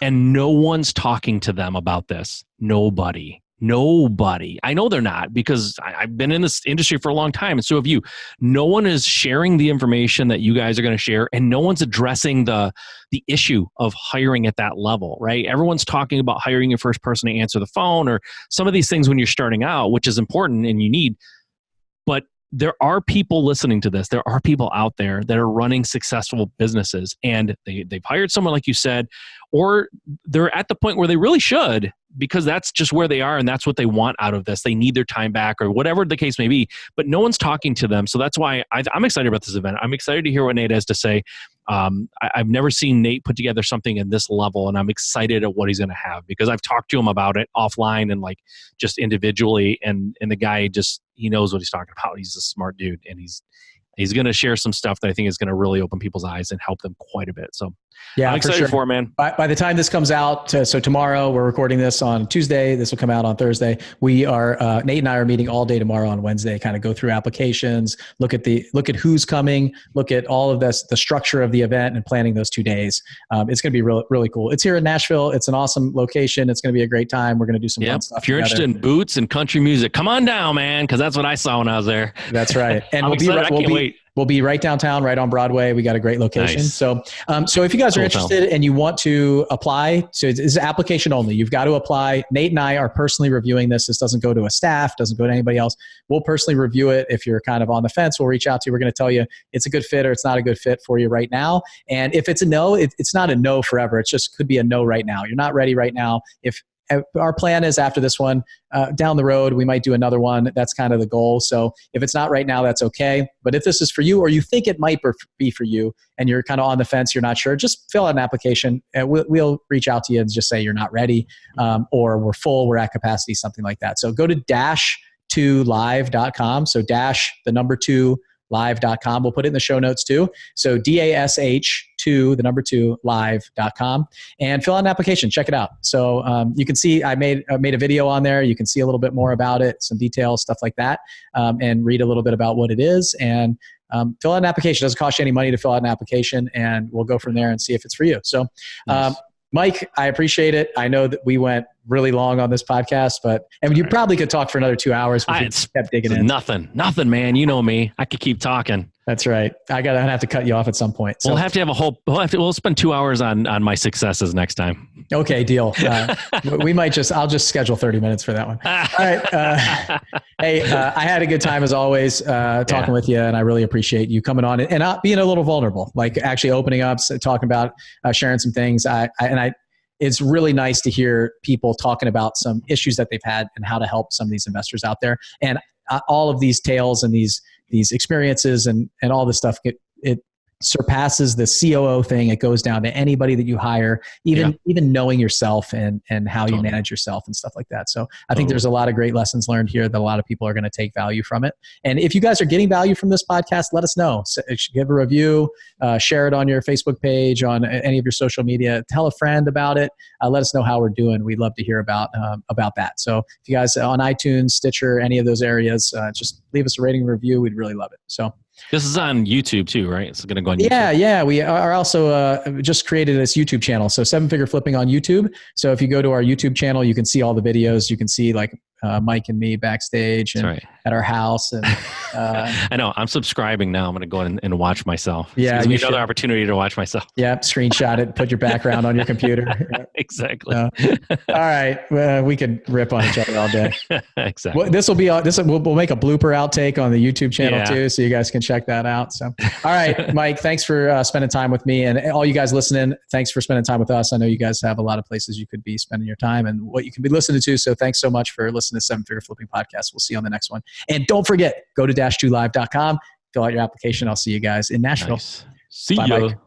And no one's talking to them about this. Nobody. I know they're not, because I've been in this industry for a long time, and so have you. No one is sharing the information that you guys are going to share, and no one's addressing the issue of hiring at that level, right? Everyone's talking about hiring your first person to answer the phone or some of these things when you're starting out, which is important and you need. But there are people listening to this. There are people out there that are running successful businesses, and they've hired someone like you said, or they're at the point where they really should, because that's just where they are and that's what they want out of this. They need their time back or whatever the case may be, but no one's talking to them. So that's why I'm excited about this event. I'm excited to hear what Nate has to say. I've never seen Nate put together something in this level, and I'm excited at what he's going to have, because I've talked to him about it offline and just individually, and the guy he knows what he's talking about. He's a smart dude, and He's going to share some stuff that I think is going to really open people's eyes and help them quite a bit. So yeah, I'm excited for it, man. By the time this comes out, so tomorrow we're recording this on Tuesday. This will come out on Thursday. We are Nate and I are meeting all day tomorrow on Wednesday. Kind of go through applications, look at who's coming, look at all of this, the structure of the event, and planning those 2 days. It's going to be really, really cool. It's here in Nashville. It's an awesome location. It's going to be a great time. We're going to do some fun stuff. If you're interested in boots and country music, come on down, man, because that's what I saw when I was there. That's right. And we'll be right downtown, right on Broadway. We got a great location. Nice. So if you guys are interested and you want to apply, so it's application only. You've got to apply. Nate and I are personally reviewing this. This doesn't go to a staff, doesn't go to anybody else. We'll personally review it. If you're kind of on the fence, we'll reach out to you. We're going to tell you it's a good fit or it's not a good fit for you right now. And if it's a no, it's not a no forever. It just could be a no right now. You're not ready right now. If our plan is after this one, down the road, we might do another one. That's kind of the goal. So if it's not right now, that's okay. But if this is for you, or you think it might be for you, and you're kind of on the fence, you're not sure, just fill out an application. And we'll reach out to you and just say you're not ready, or we're full, we're at capacity, something like that. So go to dash2live.com. So dash the number 2 live.com. We'll put it in the show notes too. So DASH2, the number 2 live.com, and fill out an application. Check it out. So you can see I made a video on there. You can see a little bit more about it, some details, stuff like that, and read a little bit about what it is. And fill out an application. It doesn't cost you any money to fill out an application, and we'll go from there and see if it's for you. So nice. Mike, I appreciate it. I know that we went really long on this podcast, but you probably could talk for anher 2 hours. Kept digging in. Nothing, man. You know me. I could keep talking. That's right. I'm gonna have to cut you off at some point. So we'll have to have we'll spend 2 hours on my successes next time. Okay, deal. I'll just schedule 30 minutes for that one. All right. Hey, I had a good time as always, talking with you, and I really appreciate you coming on and being a little vulnerable, like actually opening up, talking about, sharing some things. It's really nice to hear people talking about some issues that they've had and how to help some of these investors out there. And all of these tales and these experiences and all this stuff, it surpasses the COO thing. It goes down to anybody that you hire, even knowing yourself and how you manage yourself and stuff like that. So I think there's a lot of great lessons learned here that a lot of people are going to take value from it. And if you guys are getting value from this podcast, let us know. So give a review, share it on your Facebook page, on any of your social media, tell a friend about it. Let us know how we're doing. We'd love to hear about that. So if you guys on iTunes, Stitcher, any of those areas, just leave us a rating and review. We'd really love it. So this is on YouTube too, right? It's going to go on YouTube. Yeah. We are also just created this YouTube channel. So 7-Figure Flipping on YouTube. So if you go to our YouTube channel, you can see all the videos. You can see like Mike and me backstage and at our house. And I know. I'm subscribing now. I'm going to go in and watch myself. Yeah, gives me another opportunity to watch myself. Yeah, screenshot it. Put your background on your computer. Exactly. All right, we could rip on each other all day. Exactly. Well, we'll make a blooper outtake on the YouTube channel too, so you guys can check that out. So, all right, Mike, thanks for spending time with me, and all you guys listening. Thanks for spending time with us. I know you guys have a lot of places you could be spending your time and what you can be listening to. So, thanks so much for listening to 7-Figure Flipping Podcast. We'll see you on the next one. And don't forget, go to dash2live.com, fill out your application. I'll see you guys in Nashville. Nice. See Bye, you. Mike.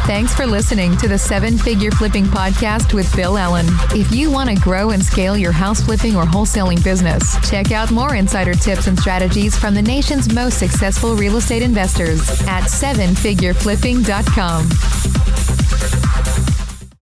Thanks for listening to the 7-Figure Flipping Podcast with Bill Allen. If you want to grow and scale your house flipping or wholesaling business, check out more insider tips and strategies from the nation's most successful real estate investors at 7figureflipping.com.